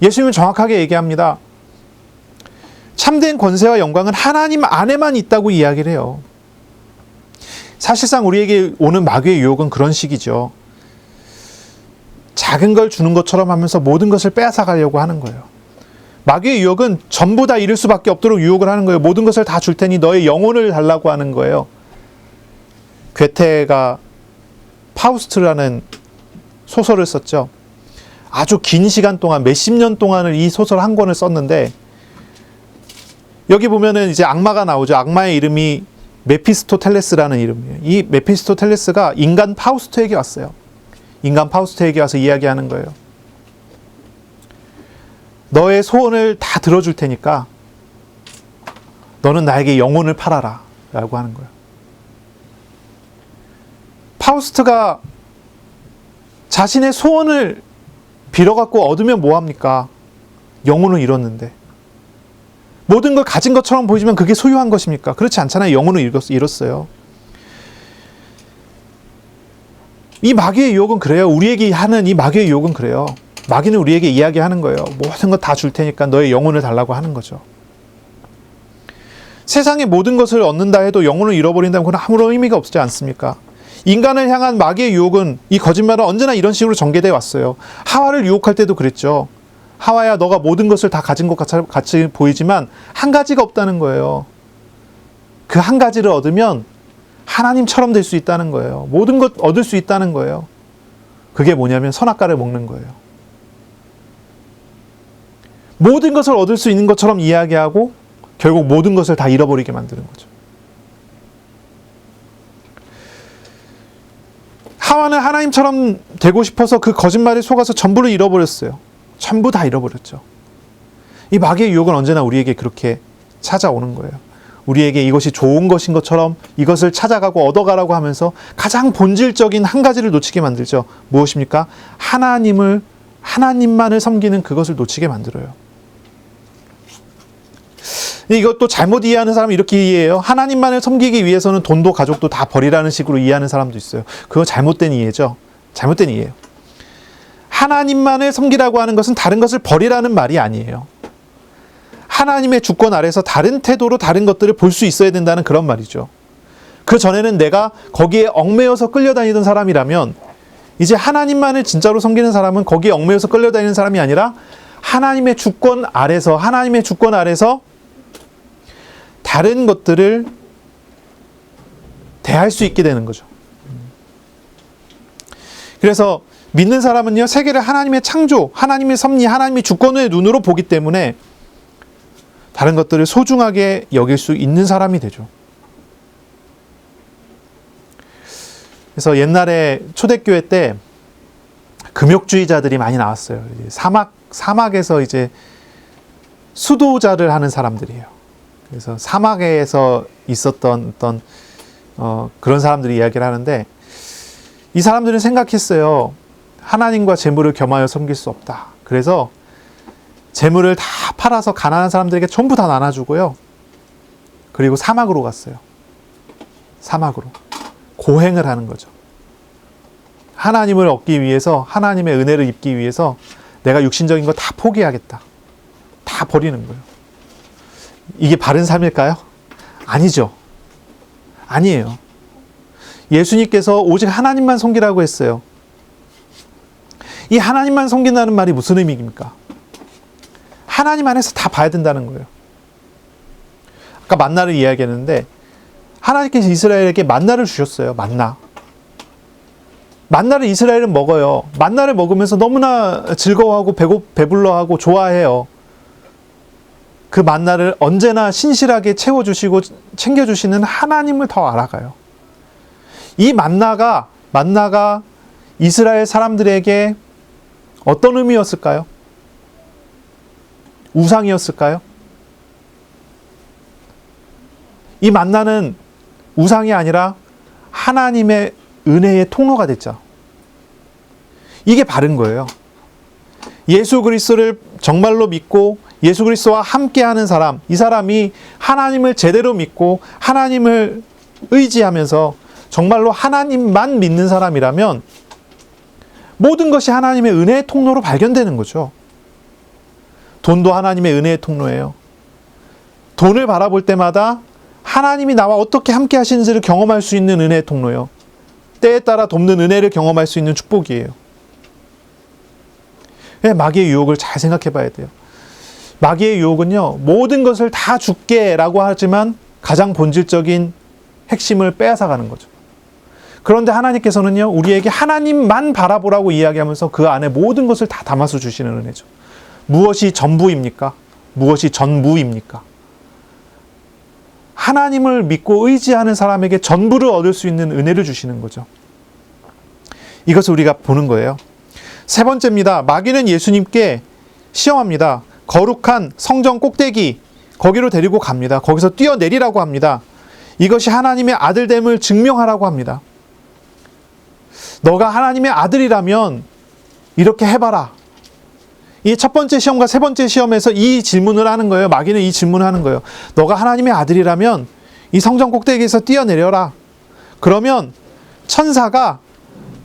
A: 예수님은 정확하게 얘기합니다. 참된 권세와 영광은 하나님 안에만 있다고 이야기를 해요. 사실상 우리에게 오는 마귀의 유혹은 그런 식이죠. 작은 걸 주는 것처럼 하면서 모든 것을 빼앗아 가려고 하는 거예요. 마귀의 유혹은 전부 다 잃을 수밖에 없도록 유혹을 하는 거예요. 모든 것을 다 줄 테니 너의 영혼을 달라고 하는 거예요. 괴테가 파우스트라는 소설을 썼죠. 아주 긴 시간 동안, 몇십 년 동안을 이 소설 한 권을 썼는데, 여기 보면은 이제 악마가 나오죠. 악마의 이름이 메피스토텔레스라는 이름이에요. 이 메피스토텔레스가 인간 파우스트에게 왔어요. 인간 파우스트에게 와서 이야기하는 거예요. 너의 소원을 다 들어줄 테니까 너는 나에게 영혼을 팔아라 라고 하는 거예요. 파우스트가 자신의 소원을 빌어갖고 얻으면 뭐합니까? 영혼을 잃었는데. 모든 걸 가진 것처럼 보이지만 그게 소유한 것입니까? 그렇지 않잖아요. 영혼을 잃었어요. 이 마귀의 유혹은 그래요. 우리에게 하는 이 마귀의 유혹은 그래요. 마귀는 우리에게 이야기하는 거예요. 모든 것 다 줄 테니까 너의 영혼을 달라고 하는 거죠. 세상의 모든 것을 얻는다 해도 영혼을 잃어버린다면 그건 아무런 의미가 없지 않습니까? 인간을 향한 마귀의 유혹은, 이 거짓말은 언제나 이런 식으로 전개되어 왔어요. 하와를 유혹할 때도 그랬죠. 하와야, 너가 모든 것을 다 가진 것 같이 보이지만 한 가지가 없다는 거예요. 그 한 가지를 얻으면 하나님처럼 될 수 있다는 거예요. 모든 것 얻을 수 있다는 거예요. 그게 뭐냐면 선악과를 먹는 거예요. 모든 것을 얻을 수 있는 것처럼 이야기하고 결국 모든 것을 다 잃어버리게 만드는 거죠. 하와는 하나님처럼 되고 싶어서 그 거짓말에 속아서 전부를 잃어버렸어요. 전부 다 잃어버렸죠. 이 마귀의 유혹은 언제나 우리에게 그렇게 찾아오는 거예요. 우리에게 이것이 좋은 것인 것처럼 이것을 찾아가고 얻어가라고 하면서 가장 본질적인 한 가지를 놓치게 만들죠. 무엇입니까? 하나님만을 섬기는 그것을 놓치게 만들어요. 근데 이것도 잘못 이해하는 사람은 이렇게 이해해요. 하나님만을 섬기기 위해서는 돈도 가족도 다 버리라는 식으로 이해하는 사람도 있어요. 그거 잘못된 이해죠. 잘못된 이해예요. 하나님만을 섬기라고 하는 것은 다른 것을 버리라는 말이 아니에요. 하나님의 주권 아래서 다른 태도로 다른 것들을 볼 수 있어야 된다는 그런 말이죠. 그 전에는 내가 거기에 얽매여서 끌려다니던 사람이라면 이제 하나님만을 진짜로 섬기는 사람은 거기에 얽매여서 끌려다니는 사람이 아니라 하나님의 주권 아래서 다른 것들을 대할 수 있게 되는 거죠. 그래서 믿는 사람은요, 세계를 하나님의 창조, 하나님의 섭리, 하나님의 주권의 눈으로 보기 때문에 다른 것들을 소중하게 여길 수 있는 사람이 되죠. 그래서 옛날에 초대교회 때 금욕주의자들이 많이 나왔어요. 사막에서 이제 수도자를 하는 사람들이에요. 그래서 사막에서 있었던 어떤 그런 사람들이 이야기를 하는데, 이 사람들은 생각했어요. 하나님과 재물을 겸하여 섬길 수 없다. 그래서 재물을 다 팔아서 가난한 사람들에게 전부 다 나눠주고요. 그리고 사막으로 갔어요. 사막으로. 고행을 하는 거죠. 하나님을 얻기 위해서, 하나님의 은혜를 입기 위해서 내가 육신적인 거 다 포기하겠다. 다 버리는 거예요. 이게 바른 삶일까요? 아니죠. 아니에요. 예수님께서 오직 하나님만 섬기라고 했어요. 이 하나님만 섬긴다는 말이 무슨 의미입니까? 하나님 안에서 다 봐야 된다는 거예요. 아까 만나를 이야기했는데 하나님께서 이스라엘에게 만나를 주셨어요. 만나를 이스라엘은 먹어요. 만나를 먹으면서 너무나 즐거워하고 배불러하고 좋아해요. 그 만나를 언제나 신실하게 채워주시고 챙겨주시는 하나님을 더 알아가요. 이 만나가 이스라엘 사람들에게 어떤 의미였을까요? 우상이었을까요? 이 만나는 우상이 아니라 하나님의 은혜의 통로가 됐죠. 이게 바른 거예요. 예수 그리스도를 정말로 믿고 예수 그리스도와 함께하는 사람, 이 사람이 하나님을 제대로 믿고 하나님을 의지하면서 정말로 하나님만 믿는 사람이라면 모든 것이 하나님의 은혜의 통로로 발견되는 거죠. 돈도 하나님의 은혜의 통로예요. 돈을 바라볼 때마다 하나님이 나와 어떻게 함께 하시는지를 경험할 수 있는 은혜의 통로예요. 때에 따라 돕는 은혜를 경험할 수 있는 축복이에요. 마귀의 유혹을 잘 생각해 봐야 돼요. 마귀의 유혹은요, 모든 것을 다 줄게 라고 하지만 가장 본질적인 핵심을 빼앗아가는 거죠. 그런데 하나님께서는요, 우리에게 하나님만 바라보라고 이야기하면서 그 안에 모든 것을 다 담아서 주시는 은혜죠. 무엇이 전부입니까? 무엇이 전무입니까? 하나님을 믿고 의지하는 사람에게 전부를 얻을 수 있는 은혜를 주시는 거죠. 이것을 우리가 보는 거예요. 세 번째입니다. 마귀는 예수님께 시험합니다. 거룩한 성전 꼭대기, 거기로 데리고 갑니다. 거기서 뛰어내리라고 합니다. 이것이 하나님의 아들됨을 증명하라고 합니다. 너가 하나님의 아들이라면 이렇게 해봐라. 이 첫 번째 시험과 세 번째 시험에서 이 질문을 하는 거예요. 마귀는 이 질문을 하는 거예요. 너가 하나님의 아들이라면 이 성전 꼭대기에서 뛰어내려라. 그러면 천사가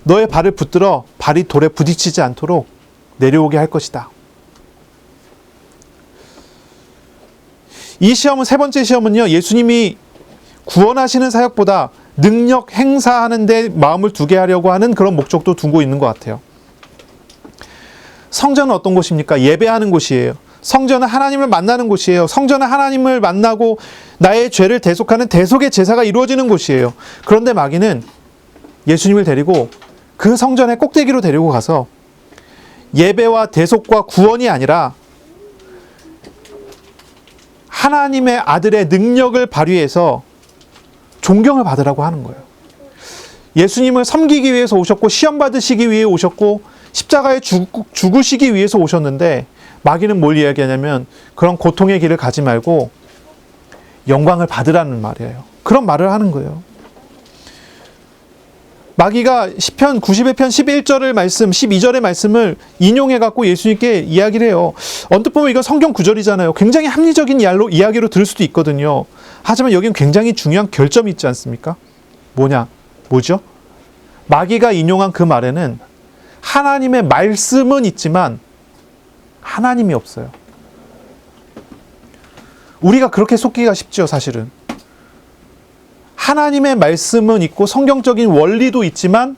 A: 너의 발을 붙들어 발이 돌에 부딪히지 않도록 내려오게 할 것이다. 이 시험은, 세 번째 시험은요, 예수님이 구원하시는 사역보다 능력 행사하는 데 마음을 두게 하려고 하는 그런 목적도 두고 있는 것 같아요. 성전은 어떤 곳입니까? 예배하는 곳이에요. 성전은 하나님을 만나는 곳이에요. 성전은 하나님을 만나고 나의 죄를 대속하는 대속의 제사가 이루어지는 곳이에요. 그런데 마귀는 예수님을 데리고 그 성전의 꼭대기로 데리고 가서 예배와 대속과 구원이 아니라 하나님의 아들의 능력을 발휘해서 존경을 받으라고 하는 거예요. 예수님을 섬기기 위해서 오셨고 시험 받으시기 위해 오셨고 십자가에 죽으시기 위해서 오셨는데 마귀는 뭘 이야기하냐면 그런 고통의 길을 가지 말고 영광을 받으라는 말이에요. 그런 말을 하는 거예요. 마귀가 시편 91편 11절의 말씀, 12절의 말씀을 인용해갖고 예수님께 이야기를 해요. 언뜻 보면 이건 성경 구절이잖아요. 굉장히 합리적인 이야기로 들을 수도 있거든요. 하지만 여기는 굉장히 중요한 결점이 있지 않습니까? 뭐죠? 마귀가 인용한 그 말에는 하나님의 말씀은 있지만 하나님이 없어요. 우리가 그렇게 속기가 쉽죠, 사실은. 하나님의 말씀은 있고 성경적인 원리도 있지만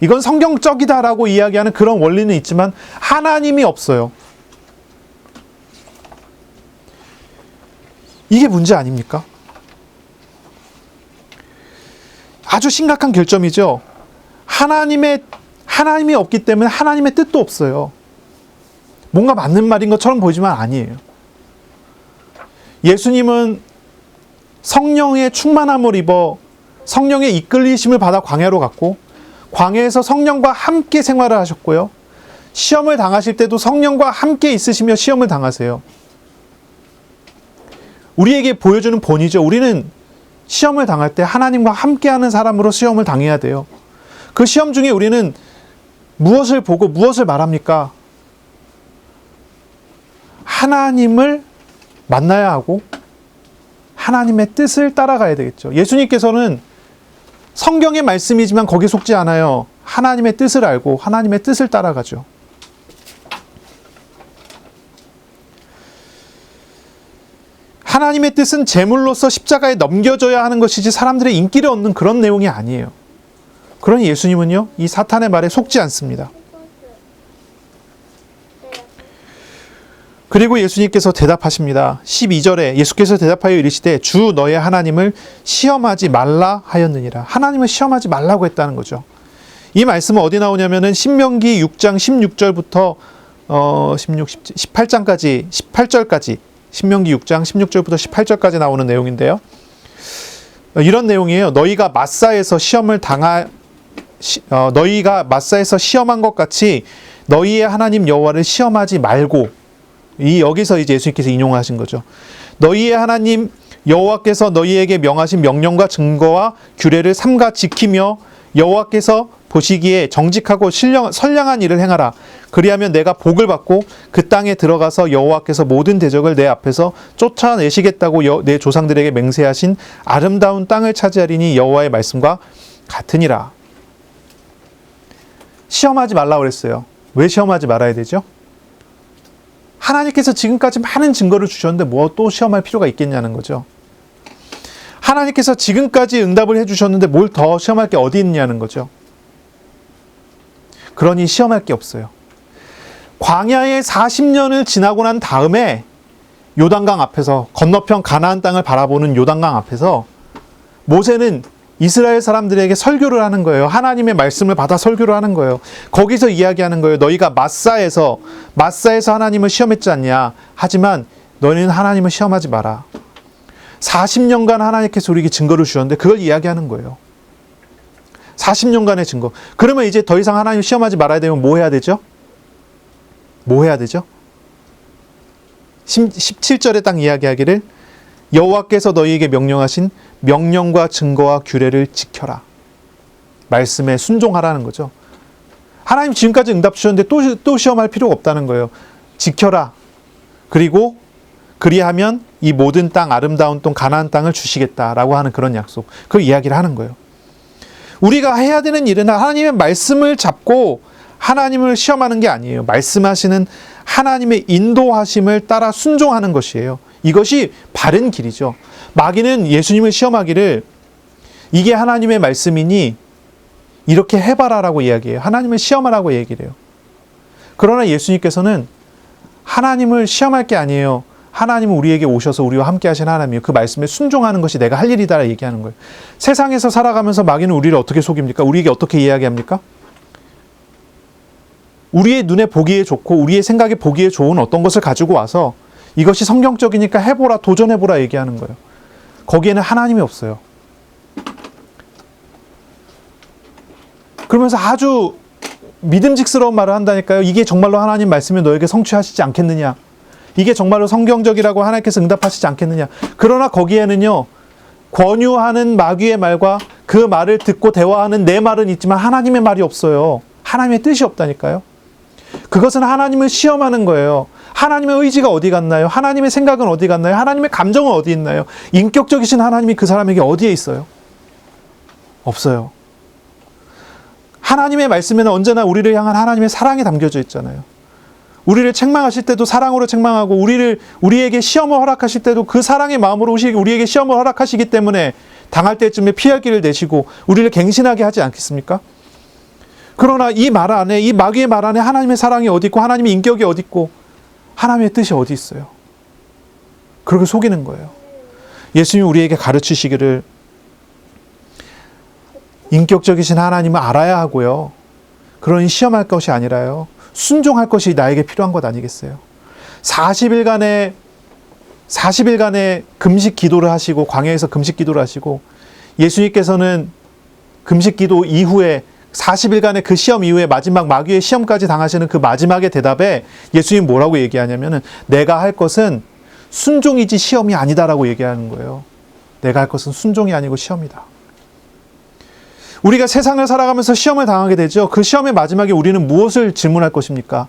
A: 이건 성경적이다라고 이야기하는 그런 원리는 있지만 하나님이 없어요. 이게 문제 아닙니까? 아주 심각한 결점이죠. 하나님이 없기 때문에 하나님의 뜻도 없어요. 뭔가 맞는 말인 것처럼 보이지만 아니에요. 예수님은 성령의 충만함을 입어 성령의 이끌리심을 받아 광야로 갔고 광야에서 성령과 함께 생활을 하셨고요. 시험을 당하실 때도 성령과 함께 있으시며 시험을 당하세요. 우리에게 보여주는 본이죠. 우리는 시험을 당할 때 하나님과 함께하는 사람으로 시험을 당해야 돼요. 그 시험 중에 우리는 무엇을 보고 무엇을 말합니까? 하나님을 만나야 하고 하나님의 뜻을 따라가야 되겠죠. 예수님께서는 성경의 말씀이지만 거기에 속지 않아요. 하나님의 뜻을 알고 하나님의 뜻을 따라가죠. 하나님의 뜻은 제물로서 십자가에 넘겨져야 하는 것이지 사람들의 인기를 얻는 그런 내용이 아니에요. 그러니 예수님은요, 이 사탄의 말에 속지 않습니다. 그리고 예수님께서 대답하십니다. 12절에 예수께서 대답하여 이르시되 주 너의 하나님을 시험하지 말라 하였느니라. 하나님을 시험하지 말라고 했다는 거죠. 이 말씀은 어디 나오냐면은 신명기 6장 16절부터 18절까지 신명기 6장 16절부터 18절까지 나오는 내용인데요. 이런 내용이에요. 너희가 마사에서 시험한 것 같이 너희의 하나님 여호와를 시험하지 말고, 여기서 이제 예수님께서 인용하신 거죠. 너희의 하나님 여호와께서 너희에게 명하신 명령과 증거와 규례를 삼가 지키며 여호와께서 보시기에 정직하고 선량한 일을 행하라. 그리하면 내가 복을 받고 그 땅에 들어가서 여호와께서 모든 대적을 내 앞에서 쫓아내시겠다고 내 조상들에게 맹세하신 아름다운 땅을 차지하리니 여호와의 말씀과 같으니라. 시험하지 말라고 그랬어요. 왜 시험하지 말아야 되죠? 하나님께서 지금까지 많은 증거를 주셨는데 뭐 또 시험할 필요가 있겠냐는 거죠. 하나님께서 지금까지 응답을 해주셨는데 뭘 더 시험할 게 어디 있냐는 거죠. 그러니 시험할 게 없어요. 광야의 40년을 지나고 난 다음에 요단강 앞에서 건너편 가나안 땅을 바라보는 요단강 앞에서 모세는 이스라엘 사람들에게 설교를 하는 거예요. 하나님의 말씀을 받아 설교를 하는 거예요. 거기서 이야기하는 거예요. 너희가 마사에서 하나님을 시험했지 않냐. 하지만 너희는 하나님을 시험하지 마라. 40년간 하나님께서 우리에게 증거를 주셨는데 그걸 이야기하는 거예요. 40년간의 증거. 그러면 이제 더 이상 하나님 시험하지 말아야 되면 뭐 해야 되죠? 17절에 딱 이야기하기를 여호와께서 너희에게 명령하신 명령과 증거와 규례를 지켜라. 말씀에 순종하라는 거죠. 하나님 지금까지 응답 주셨는데 또 시험할 필요가 없다는 거예요. 지켜라. 그리고 그리하면 이 모든 땅, 아름다운 땅, 가나안 땅을 주시겠다라고 하는 그런 약속. 그 이야기를 하는 거예요. 우리가 해야 되는 일은 하나님의 말씀을 잡고 하나님을 시험하는 게 아니에요. 말씀하시는 하나님의 인도하심을 따라 순종하는 것이에요. 이것이 바른 길이죠. 마귀는 예수님을 시험하기를 이게 하나님의 말씀이니 이렇게 해봐라라고 이야기해요. 하나님을 시험하라고 얘기를 해요. 그러나 예수님께서는 하나님을 시험할 게 아니에요. 하나님은 우리에게 오셔서 우리와 함께 하신 하나님이에요. 그 말씀에 순종하는 것이 내가 할 일이다 얘기하는 거예요. 세상에서 살아가면서 마귀는 우리를 어떻게 속입니까? 우리에게 어떻게 이야기합니까? 우리의 눈에 보기에 좋고 우리의 생각에 보기에 좋은 어떤 것을 가지고 와서 이것이 성경적이니까 해보라, 도전해보라 얘기하는 거예요. 거기에는 하나님이 없어요. 그러면서 아주 믿음직스러운 말을 한다니까요. 이게 정말로 하나님 말씀이 너에게 성취하시지 않겠느냐. 이게 정말로 성경적이라고 하나님께서 응답하시지 않겠느냐. 그러나 거기에는요, 권유하는 마귀의 말과 그 말을 듣고 대화하는 내 말은 있지만 하나님의 말이 없어요. 하나님의 뜻이 없다니까요. 그것은 하나님을 시험하는 거예요. 하나님의 의지가 어디 갔나요? 하나님의 생각은 어디 갔나요? 하나님의 감정은 어디 있나요? 인격적이신 하나님이 그 사람에게 어디에 있어요? 없어요. 하나님의 말씀에는 언제나 우리를 향한 하나님의 사랑이 담겨져 있잖아요. 우리를 책망하실 때도 사랑으로 책망하고 우리에게 시험을 허락하실 때도 그 사랑의 마음으로 우리에게 시험을 허락하시기 때문에 당할 때쯤에 피할 길을 내시고 우리를 갱신하게 하지 않겠습니까? 그러나 이 말 안에, 이 마귀의 말 안에 하나님의 사랑이 어디 있고 하나님의 인격이 어디 있고 하나님의 뜻이 어디 있어요? 그렇게 속이는 거예요. 예수님이 우리에게 가르치시기를 인격적이신 하나님을 알아야 하고요. 그러니 시험할 것이 아니라요. 순종할 것이 나에게 필요한 것 아니겠어요? 40일간의 금식 기도를 하시고 광야에서 금식 기도를 하시고 예수님께서는 금식 기도 이후에 40일간의 그 시험 이후에 마지막 마귀의 시험까지 당하시는 그 마지막의 대답에 예수님이 뭐라고 얘기하냐면은 내가 할 것은 순종이지 시험이 아니다라고 얘기하는 거예요. 내가 할 것은 순종이 아니고 시험이다. 우리가 세상을 살아가면서 시험을 당하게 되죠. 그 시험의 마지막에 우리는 무엇을 질문할 것입니까?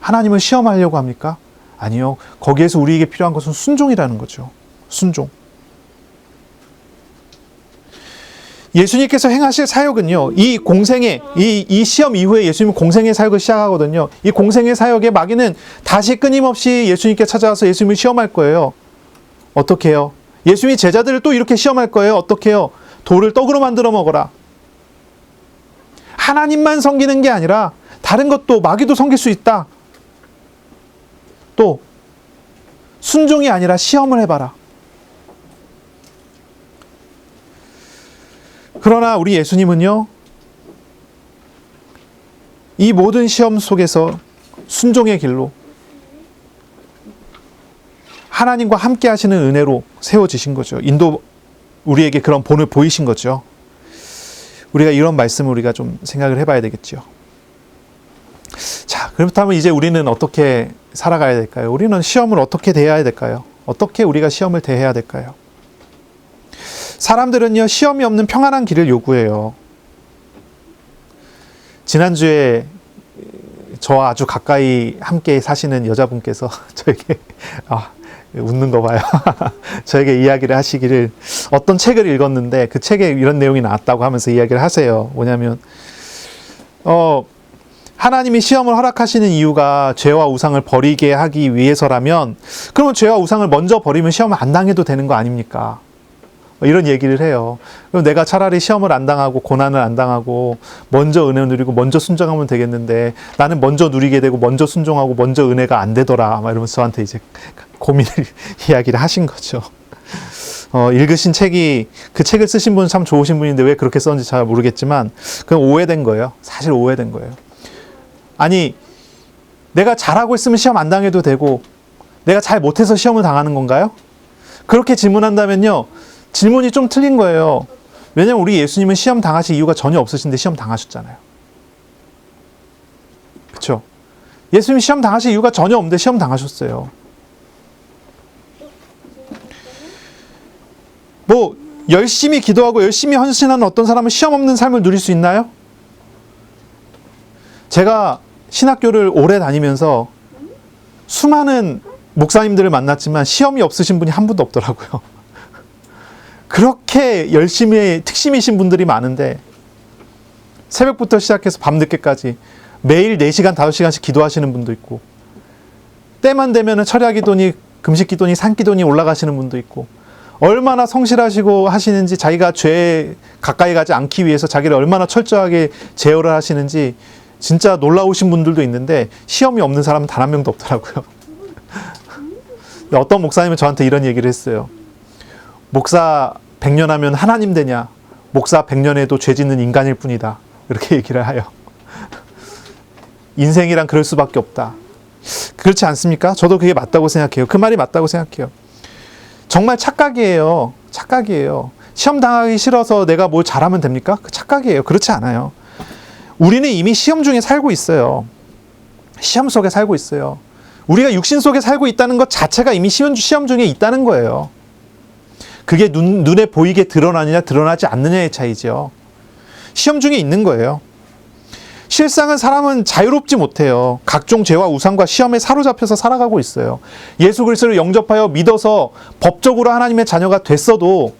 A: 하나님을 시험하려고 합니까? 아니요. 거기에서 우리에게 필요한 것은 순종이라는 거죠. 순종. 예수님께서 행하실 사역은요, 이 공생의, 이 시험 이후에 예수님은 공생의 사역을 시작하거든요. 이 공생의 사역에 마귀는 다시 끊임없이 예수님께 찾아와서 예수님을 시험할 거예요. 어떻게 해요? 예수님이 제자들을 또 이렇게 시험할 거예요. 어떻게 해요? 돌을 떡으로 만들어 먹어라. 하나님만 섬기는 게 아니라 다른 것도 마귀도 섬길 수 있다. 또 순종이 아니라 시험을 해봐라. 그러나 우리 예수님은요, 이 모든 시험 속에서 순종의 길로 하나님과 함께 하시는 은혜로 세워지신 거죠. 우리에게 그런 본을 보이신 거죠. 우리가 이런 말씀을 우리가 좀 생각을 해봐야 되겠죠. 자, 그렇다면 이제 우리는 어떻게 살아가야 될까요? 우리는 시험을 어떻게 대해야 될까요? 어떻게 우리가 시험을 대해야 될까요? 사람들은요, 시험이 없는 평안한 길을 요구해요. 지난주에 저와 아주 가까이 함께 사시는 여자분께서 저에게 웃는 거 봐요. 저에게 이야기를 하시기를 어떤 책을 읽었는데 그 책에 이런 내용이 나왔다고 하면서 이야기를 하세요. 뭐냐면 하나님이 시험을 허락하시는 이유가 죄와 우상을 버리게 하기 위해서라면 그러면 죄와 우상을 먼저 버리면 시험을 안 당해도 되는 거 아닙니까? 이런 얘기를 해요. 그럼 내가 차라리 시험을 안 당하고 고난을 안 당하고 먼저 은혜 누리고 먼저 순종하면 되겠는데 나는 먼저 누리게 되고 먼저 순종하고 먼저 은혜가 안 되더라. 막 이러면서 저한테 이제 고민을 이야기를 하신 거죠. 읽으신 책이 그 책을 쓰신 분은 참 좋으신 분인데 왜 그렇게 썼는지 잘 모르겠지만 그건 오해된 거예요. 사실 오해된 거예요. 아니 내가 잘하고 있으면 시험 안 당해도 되고 내가 잘 못해서 시험을 당하는 건가요? 그렇게 질문한다면요. 질문이 좀 틀린 거예요. 왜냐하면 우리 예수님은 시험 당하실 이유가 전혀 없으신데 시험 당하셨잖아요. 그렇죠? 예수님이 시험 당하실 이유가 전혀 없는데 시험 당하셨어요. 뭐 열심히 기도하고 열심히 헌신하는 어떤 사람은 시험 없는 삶을 누릴 수 있나요? 제가 신학교를 오래 다니면서 수많은 목사님들을 만났지만 시험이 없으신 분이 한 분도 없더라고요. 그렇게 열심히 특심이신 분들이 많은데 새벽부터 시작해서 밤늦게까지 매일 4시간, 5시간씩 기도하시는 분도 있고 때만 되면 철야기도니 금식기도니 산기도니 올라가시는 분도 있고 얼마나 성실하시고 하시는지 자기가 죄에 가까이 가지 않기 위해서 자기를 얼마나 철저하게 제어를 하시는지 진짜 놀라우신 분들도 있는데 시험이 없는 사람은 단 한 명도 없더라고요. 어떤 목사님은 저한테 이런 얘기를 했어요. 목사 100년 하면 하나님 되냐? 목사 100년 해도 죄 짓는 인간일 뿐이다. 이렇게 얘기를 해요. 인생이란 그럴 수밖에 없다. 그렇지 않습니까? 저도 그게 맞다고 생각해요. 그 말이 맞다고 생각해요. 정말 착각이에요. 착각이에요. 시험 당하기 싫어서 내가 뭘 잘하면 됩니까? 그 착각이에요. 그렇지 않아요. 우리는 이미 시험 중에 살고 있어요. 시험 속에 살고 있어요. 우리가 육신 속에 살고 있다는 것 자체가 이미 시험 중에 있다는 거예요. 그게 눈에 보이게 드러나느냐 드러나지 않느냐의 차이죠. 시험 중에 있는 거예요. 실상은 사람은 자유롭지 못해요. 각종 죄와 우상과 시험에 사로잡혀서 살아가고 있어요. 예수 그리스도를 영접하여 믿어서 법적으로 하나님의 자녀가 됐어도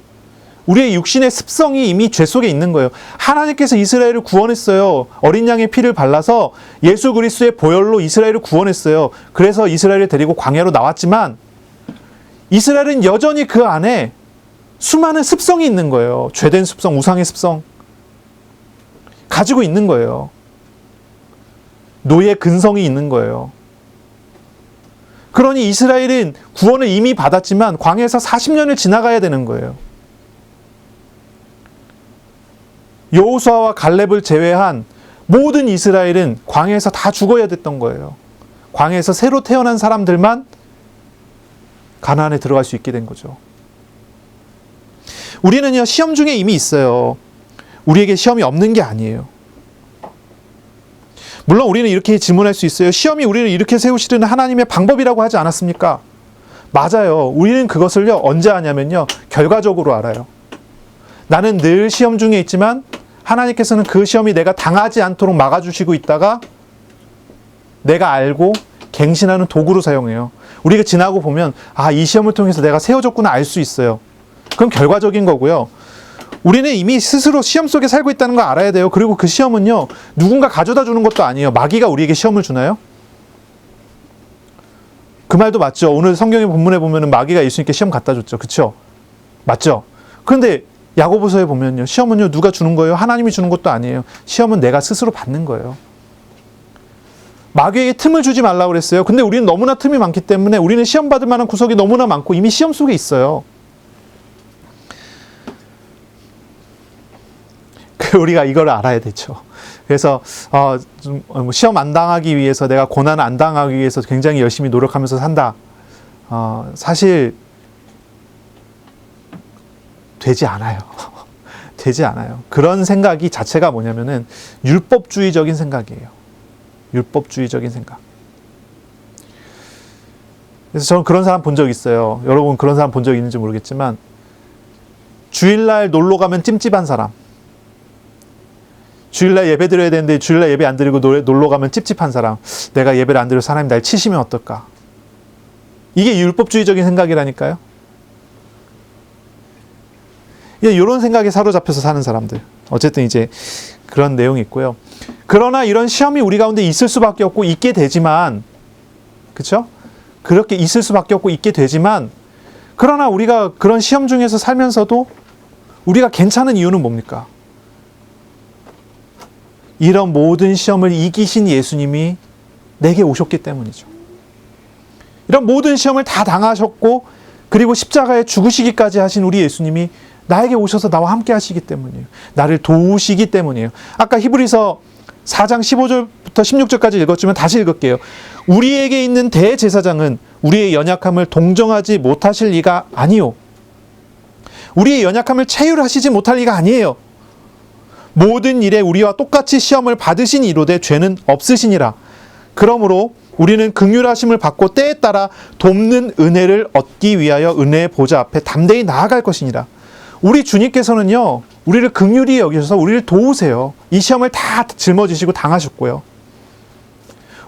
A: 우리의 육신의 습성이 이미 죄 속에 있는 거예요. 하나님께서 이스라엘을 구원했어요. 어린 양의 피를 발라서 예수 그리스도의 보혈로 이스라엘을 구원했어요. 그래서 이스라엘을 데리고 광야로 나왔지만 이스라엘은 여전히 그 안에 수많은 습성이 있는 거예요. 죄된 습성, 우상의 습성 가지고 있는 거예요. 노예 근성이 있는 거예요. 그러니 이스라엘은 구원을 이미 받았지만 광야에서 40년을 지나가야 되는 거예요. 여호수아와 갈렙을 제외한 모든 이스라엘은 광야에서 다 죽어야 됐던 거예요. 광야에서 새로 태어난 사람들만 가나안에 들어갈 수 있게 된 거죠. 우리는요, 시험 중에 이미 있어요. 우리에게 시험이 없는 게 아니에요. 물론 우리는 이렇게 질문할 수 있어요. 시험이 우리를 이렇게 세우시려는 하나님의 방법이라고 하지 않았습니까? 맞아요. 우리는 그것을요, 언제 아냐면요, 결과적으로 알아요. 나는 늘 시험 중에 있지만 하나님께서는 그 시험이 내가 당하지 않도록 막아주시고 있다가 내가 알고 갱신하는 도구로 사용해요. 우리가 지나고 보면 이 시험을 통해서 내가 세워졌구나 알 수 있어요. 그럼 결과적인 거고요. 우리는 이미 스스로 시험 속에 살고 있다는 걸 알아야 돼요. 그리고 그 시험은요, 누군가 가져다 주는 것도 아니에요. 마귀가 우리에게 시험을 주나요? 그 말도 맞죠. 오늘 성경의 본문에 보면은 마귀가 예수님께 시험 갖다 줬죠. 그렇죠? 맞죠? 그런데 야고보서에 보면요, 시험은요, 누가 주는 거예요? 하나님이 주는 것도 아니에요. 시험은 내가 스스로 받는 거예요. 마귀에게 틈을 주지 말라고 그랬어요. 근데 우리는 너무나 틈이 많기 때문에 우리는 시험 받을 만한 구석이 너무나 많고 이미 시험 속에 있어요. 우리가 이걸 알아야 되죠. 그래서 시험 안 당하기 위해서, 내가 고난을 안 당하기 위해서 굉장히 열심히 노력하면서 산다. 사실 되지 않아요. 되지 않아요. 그런 생각이 자체가 뭐냐면은 율법주의적인 생각이에요. 율법주의적인 생각. 그래서 저는 그런 사람 본 적 있어요. 여러분 그런 사람 본 적 있는지 모르겠지만, 주일날 놀러 가면 찜찜한 사람, 주일날 예배 드려야 되는데 주일날 예배 안 드리고 놀러 가면 찝찝한 사람, 내가 예배를 안 드려서 하나님 날 치시면 어떨까? 이게 율법주의적인 생각이라니까요. 이런 생각에 사로잡혀서 사는 사람들. 어쨌든 이제 그런 내용이 있고요. 그러나 이런 시험이 우리 가운데 있을 수밖에 없고 있게 되지만, 그렇죠? 그렇게 있을 수밖에 없고 있게 되지만, 그러나 우리가 그런 시험 중에서 살면서도 우리가 괜찮은 이유는 뭡니까? 이런 모든 시험을 이기신 예수님이 내게 오셨기 때문이죠. 이런 모든 시험을 다 당하셨고 그리고 십자가에 죽으시기까지 하신 우리 예수님이 나에게 오셔서 나와 함께 하시기 때문이에요. 나를 도우시기 때문이에요. 아까 히브리서 4장 15절부터 16절까지 읽었지만 다시 읽을게요. 우리에게 있는 대제사장은 우리의 연약함을 동정하지 못하실 리가 아니요, 우리의 연약함을 체휼하시지 못할 리가 아니에요. 모든 일에 우리와 똑같이 시험을 받으신 이로되 죄는 없으시니라. 그러므로 우리는 긍휼하심을 받고 때에 따라 돕는 은혜를 얻기 위하여 은혜의 보좌 앞에 담대히 나아갈 것이니라. 우리 주님께서는요, 우리를 긍휼히 여기셔서 우리를 도우세요. 이 시험을 다 짊어지시고 당하셨고요.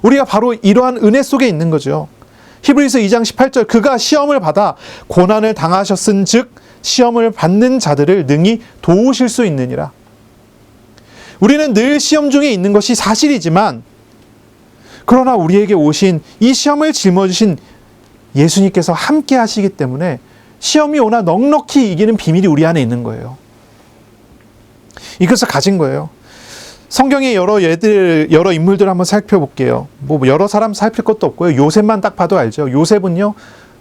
A: 우리가 바로 이러한 은혜 속에 있는 거죠. 히브리서 2장 18절, 그가 시험을 받아 고난을 당하셨은 즉 시험을 받는 자들을 능히 도우실 수 있느니라. 우리는 늘 시험 중에 있는 것이 사실이지만, 그러나 우리에게 오신 이 시험을 짊어지신 예수님께서 함께 하시기 때문에 시험이 오나 넉넉히 이기는 비밀이 우리 안에 있는 거예요. 이것을 가진 거예요. 성경의 여러 인물들 한번 살펴볼게요. 뭐 여러 사람 살필 것도 없고요. 요셉만 딱 봐도 알죠. 요셉은요,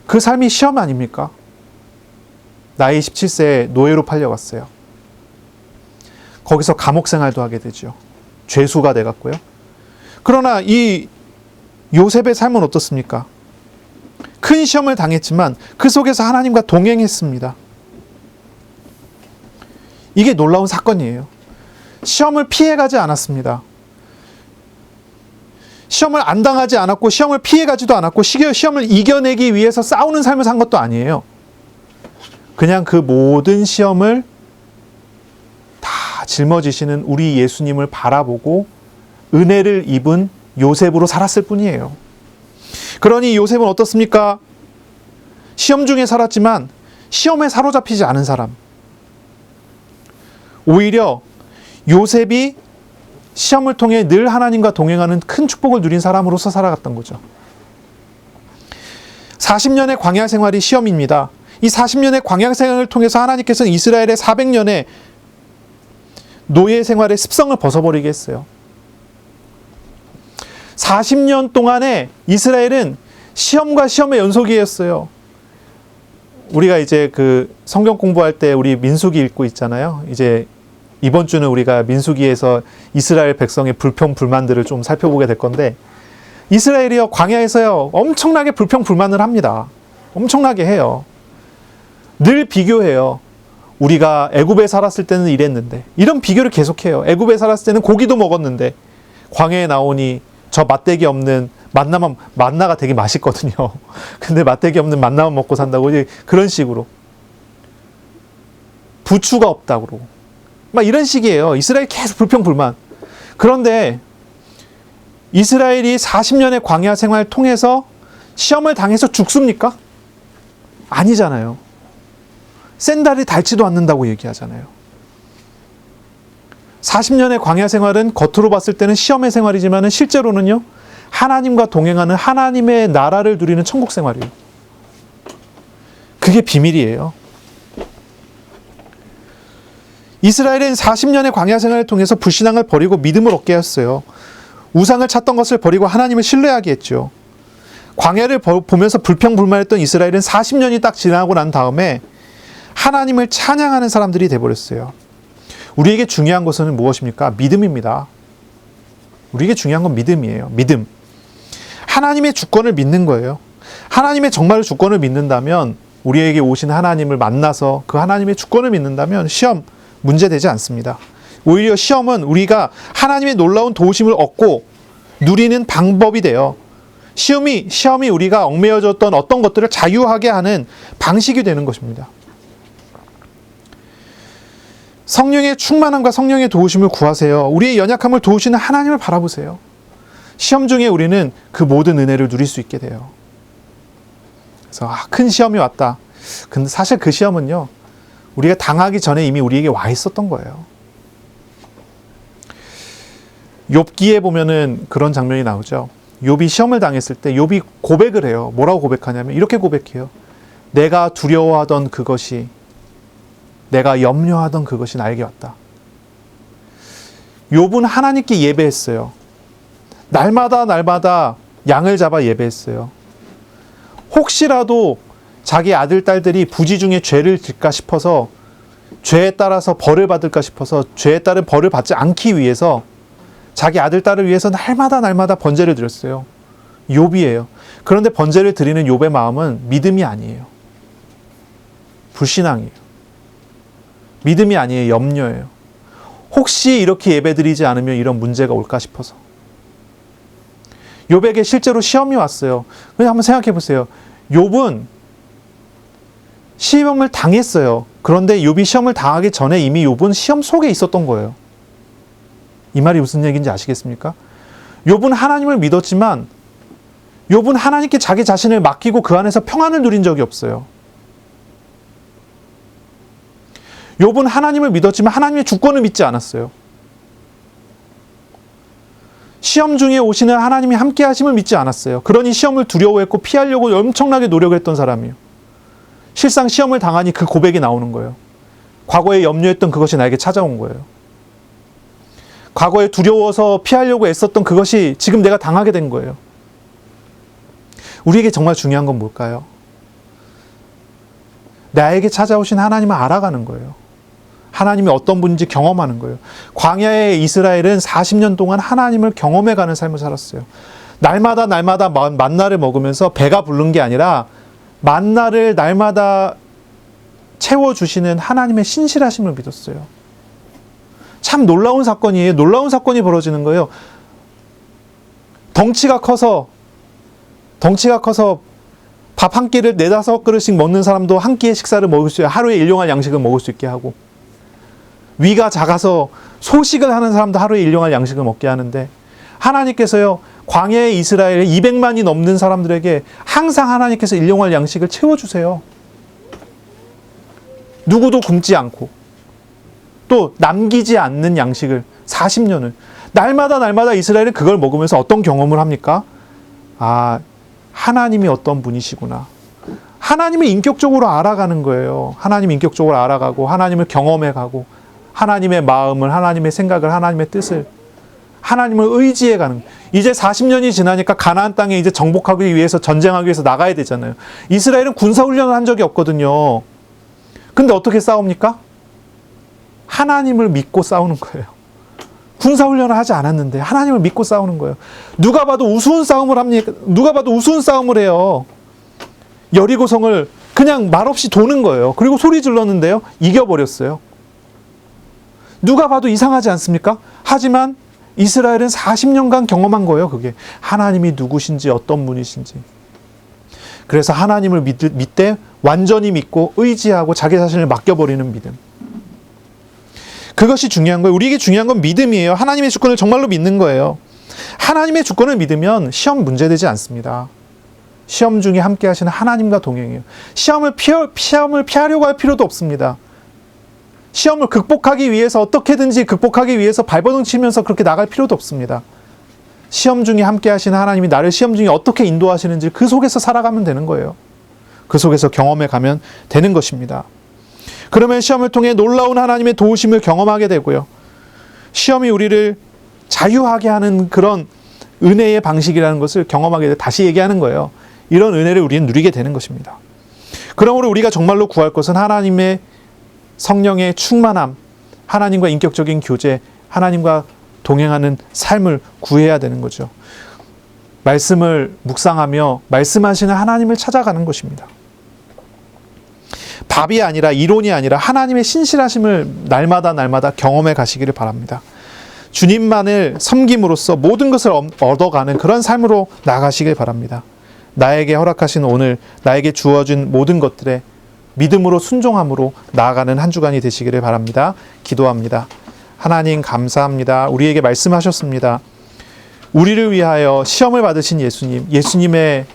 A: 그 삶이 시험 아닙니까? 나이 17세에 노예로 팔려갔어요. 거기서 감옥 생활도 하게 되죠. 죄수가 돼갔고요. 그러나 이 요셉의 삶은 어떻습니까? 큰 시험을 당했지만 그 속에서 하나님과 동행했습니다. 이게 놀라운 사건이에요. 시험을 피해가지 않았습니다. 시험을 안 당하지 않았고 시험을 피해가지도 않았고 시험을 이겨내기 위해서 싸우는 삶을 산 것도 아니에요. 그냥 그 모든 시험을 다 짊어지시는 우리 예수님을 바라보고 은혜를 입은 요셉으로 살았을 뿐이에요. 그러니 요셉은 어떻습니까? 시험 중에 살았지만 시험에 사로잡히지 않은 사람. 오히려 요셉이 시험을 통해 늘 하나님과 동행하는 큰 축복을 누린 사람으로서 살아갔던 거죠. 40년의 광야 생활이 시험입니다. 이 40년의 광야 생활을 통해서 하나님께서는 이스라엘의 400년의 노예 생활의 습성을 벗어버리게 했어요. 40년 동안에 이스라엘은 시험과 시험의 연속이었어요. 우리가 이제 그 성경 공부할 때 우리 민수기 읽고 있잖아요. 이제 이번 주는 우리가 민수기에서 이스라엘 백성의 불평 불만들을 좀 살펴보게 될 건데, 이스라엘이요 광야에서요 엄청나게 불평 불만을 합니다. 엄청나게 해요. 늘 비교해요. 우리가 애굽에 살았을 때는 이랬는데, 이런 비교를 계속해요. 애굽에 살았을 때는 고기도 먹었는데 광야에 나오니 저 맛대기 없는 만나가 되게 맛있거든요. 근데 맛대기 없는 만나만 먹고 산다고, 그런 식으로 부추가 없다고 그러고 막 이런 식이에요. 이스라엘 계속 불평 불만. 그런데 이스라엘이 40년의 광야 생활을 통해서 시험을 당해서 죽습니까? 아니잖아요. 샌달이 닳지도 않는다고 얘기하잖아요. 40년의 광야 생활은 겉으로 봤을 때는 시험의 생활이지만 실제로는요, 하나님과 동행하는 하나님의 나라를 누리는 천국 생활이에요. 그게 비밀이에요. 이스라엘은 40년의 광야 생활을 통해서 불신앙을 버리고 믿음을 얻게 했어요. 우상을 찾던 것을 버리고 하나님을 신뢰하게 했죠. 광야를 보면서 불평불만했던 이스라엘은 40년이 딱 지나고 난 다음에 하나님을 찬양하는 사람들이 돼버렸어요. 우리에게 중요한 것은 무엇입니까? 믿음입니다. 우리에게 중요한 건 믿음이에요. 믿음. 하나님의 주권을 믿는 거예요. 하나님의 정말로 주권을 믿는다면, 우리에게 오신 하나님을 만나서 그 하나님의 주권을 믿는다면 시험 문제되지 않습니다. 오히려 시험은 우리가 하나님의 놀라운 도우심을 얻고 누리는 방법이 돼요. 시험이 우리가 얽매여졌던 어떤 것들을 자유하게 하는 방식이 되는 것입니다. 성령의 충만함과 성령의 도우심을 구하세요. 우리의 연약함을 도우시는 하나님을 바라보세요. 시험 중에 우리는 그 모든 은혜를 누릴 수 있게 돼요. 그래서 큰 시험이 왔다. 근데 사실 그 시험은요, 우리가 당하기 전에 이미 우리에게 와 있었던 거예요. 욥기에 보면은 그런 장면이 나오죠. 욥이 시험을 당했을 때 욥이 고백을 해요. 뭐라고 고백하냐면 이렇게 고백해요. 내가 두려워하던 그것이, 내가 염려하던 그것이 나에게 왔다. 욥은 하나님께 예배했어요. 날마다 양을 잡아 예배했어요. 혹시라도 자기 아들, 딸들이 부지 중에 죄를 질까 싶어서, 죄에 따라서 벌을 받을까 싶어서, 죄에 따른 벌을 받지 않기 위해서 자기 아들, 딸을 위해서 날마다 번제를 드렸어요. 욥이에요. 그런데 번제를 드리는 욥의 마음은 믿음이 아니에요. 불신앙이에요. 믿음이 아니에요. 염려예요. 혹시 이렇게 예배드리지 않으면 이런 문제가 올까 싶어서. 욥에게 실제로 시험이 왔어요. 그냥 한번 생각해 보세요. 욥은 시험을 당했어요. 그런데 욥이 시험을 당하기 전에 이미 욥은 시험 속에 있었던 거예요. 이 말이 무슨 얘기인지 아시겠습니까? 욥은 하나님을 믿었지만 욥은 하나님께 자기 자신을 맡기고 그 안에서 평안을 누린 적이 없어요. 욥은 하나님을 믿었지만 하나님의 주권을 믿지 않았어요. 시험 중에 오시는 하나님이 함께 하심을 믿지 않았어요. 그러니 시험을 두려워했고 피하려고 엄청나게 노력을 했던 사람이에요. 실상 시험을 당하니 그 고백이 나오는 거예요. 과거에 염려했던 그것이 나에게 찾아온 거예요. 과거에 두려워서 피하려고 애썼던 그것이 지금 내가 당하게 된 거예요. 우리에게 정말 중요한 건 뭘까요? 나에게 찾아오신 하나님을 알아가는 거예요. 하나님이 어떤 분인지 경험하는 거예요. 광야의 이스라엘은 40년 동안 하나님을 경험해가는 삶을 살았어요. 날마다 만나를 먹으면서 배가 부른 게 아니라 만나를 날마다 채워주시는 하나님의 신실하심을 믿었어요. 참 놀라운 사건이에요. 놀라운 사건이 벌어지는 거예요. 덩치가 커서 밥 한 끼를 4-5그릇씩 먹는 사람도 한 끼의 식사를 먹을 수 있게, 하루에 일용할 양식을 먹을 수 있게 하고, 위가 작아서 소식을 하는 사람도 하루에 일용할 양식을 먹게 하는데, 하나님께서요, 광야의 이스라엘 200만이 넘는 사람들에게 항상 하나님께서 일용할 양식을 채워주세요. 누구도 굶지 않고, 또 남기지 않는 양식을 40년을, 날마다 이스라엘은 그걸 먹으면서 어떤 경험을 합니까? 아, 하나님이 어떤 분이시구나. 하나님을 인격적으로 알아가는 거예요. 하나님 인격적으로 알아가고, 하나님을 경험해가고, 하나님의 마음을, 하나님의 생각을, 하나님의 뜻을, 하나님을 의지해가는. 이제 40년이 지나니까 가나안 땅에 이제 정복하기 위해서, 전쟁하기 위해서 나가야 되잖아요. 이스라엘은 군사훈련을 한 적이 없거든요. 근데 어떻게 싸웁니까? 하나님을 믿고 싸우는 거예요. 군사훈련을 하지 않았는데 하나님을 믿고 싸우는 거예요. 누가 봐도 우스운 싸움을 합니까? 누가 봐도 우스운 싸움을 해요. 여리고성을 그냥 말없이 도는 거예요. 그리고 소리 질렀는데요, 이겨버렸어요. 누가 봐도 이상하지 않습니까? 하지만 이스라엘은 40년간 경험한 거예요. 그게 하나님이 누구신지, 어떤 분이신지. 그래서 하나님을 믿되 완전히 믿고 의지하고 자기 자신을 맡겨버리는 믿음. 그것이 중요한 거예요. 우리에게 중요한 건 믿음이에요. 하나님의 주권을 정말로 믿는 거예요. 하나님의 주권을 믿으면 시험 문제되지 않습니다. 시험 중에 함께 하시는 하나님과 동행해요. 시험을 피하려고 할 필요도 없습니다. 시험을 극복하기 위해서, 어떻게든지 극복하기 위해서 발버둥 치면서 그렇게 나갈 필요도 없습니다. 시험 중에 함께 하시는 하나님이 나를 시험 중에 어떻게 인도하시는지 그 속에서 살아가면 되는 거예요. 그 속에서 경험해 가면 되는 것입니다. 그러면 시험을 통해 놀라운 하나님의 도우심을 경험하게 되고요. 시험이 우리를 자유하게 하는 그런 은혜의 방식이라는 것을 경험하게 돼, 다시 얘기하는 거예요. 이런 은혜를 우리는 누리게 되는 것입니다. 그러므로 우리가 정말로 구할 것은 하나님의 성령의 충만함, 하나님과 인격적인 교제, 하나님과 동행하는 삶을 구해야 되는 거죠. 말씀을 묵상하며 말씀하시는 하나님을 찾아가는 것입니다. 밥이 아니라, 이론이 아니라 하나님의 신실하심을 날마다 경험해 가시기를 바랍니다. 주님만을 섬김으로써 모든 것을 얻어가는 그런 삶으로 나아가시길 바랍니다. 나에게 허락하신 오늘, 나에게 주어진 모든 것들에 믿음으로 순종함으로 나아가는 한 주간이 되시기를 바랍니다. 기도합니다. 하나님 감사합니다. 우리에게 말씀하셨습니다. 우리를 위하여 시험을 받으신 예수님, 예수님의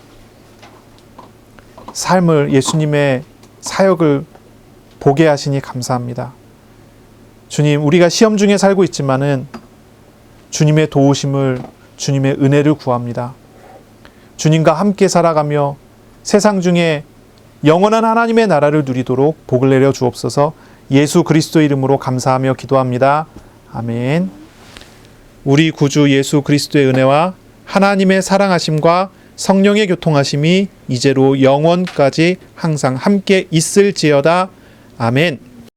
A: 삶을, 예수님의 사역을 보게 하시니 감사합니다. 주님, 우리가 시험 중에 살고 있지만은 주님의 도우심을, 주님의 은혜를 구합니다. 주님과 함께 살아가며 세상 중에 영원한 하나님의 나라를 누리도록 복을 내려 주옵소서. 예수 그리스도의 이름으로 감사하며 기도합니다. 아멘. 우리 구주 예수 그리스도의 은혜와 하나님의 사랑하심과 성령의 교통하심이 이제로 영원까지 항상 함께 있을지어다. 아멘.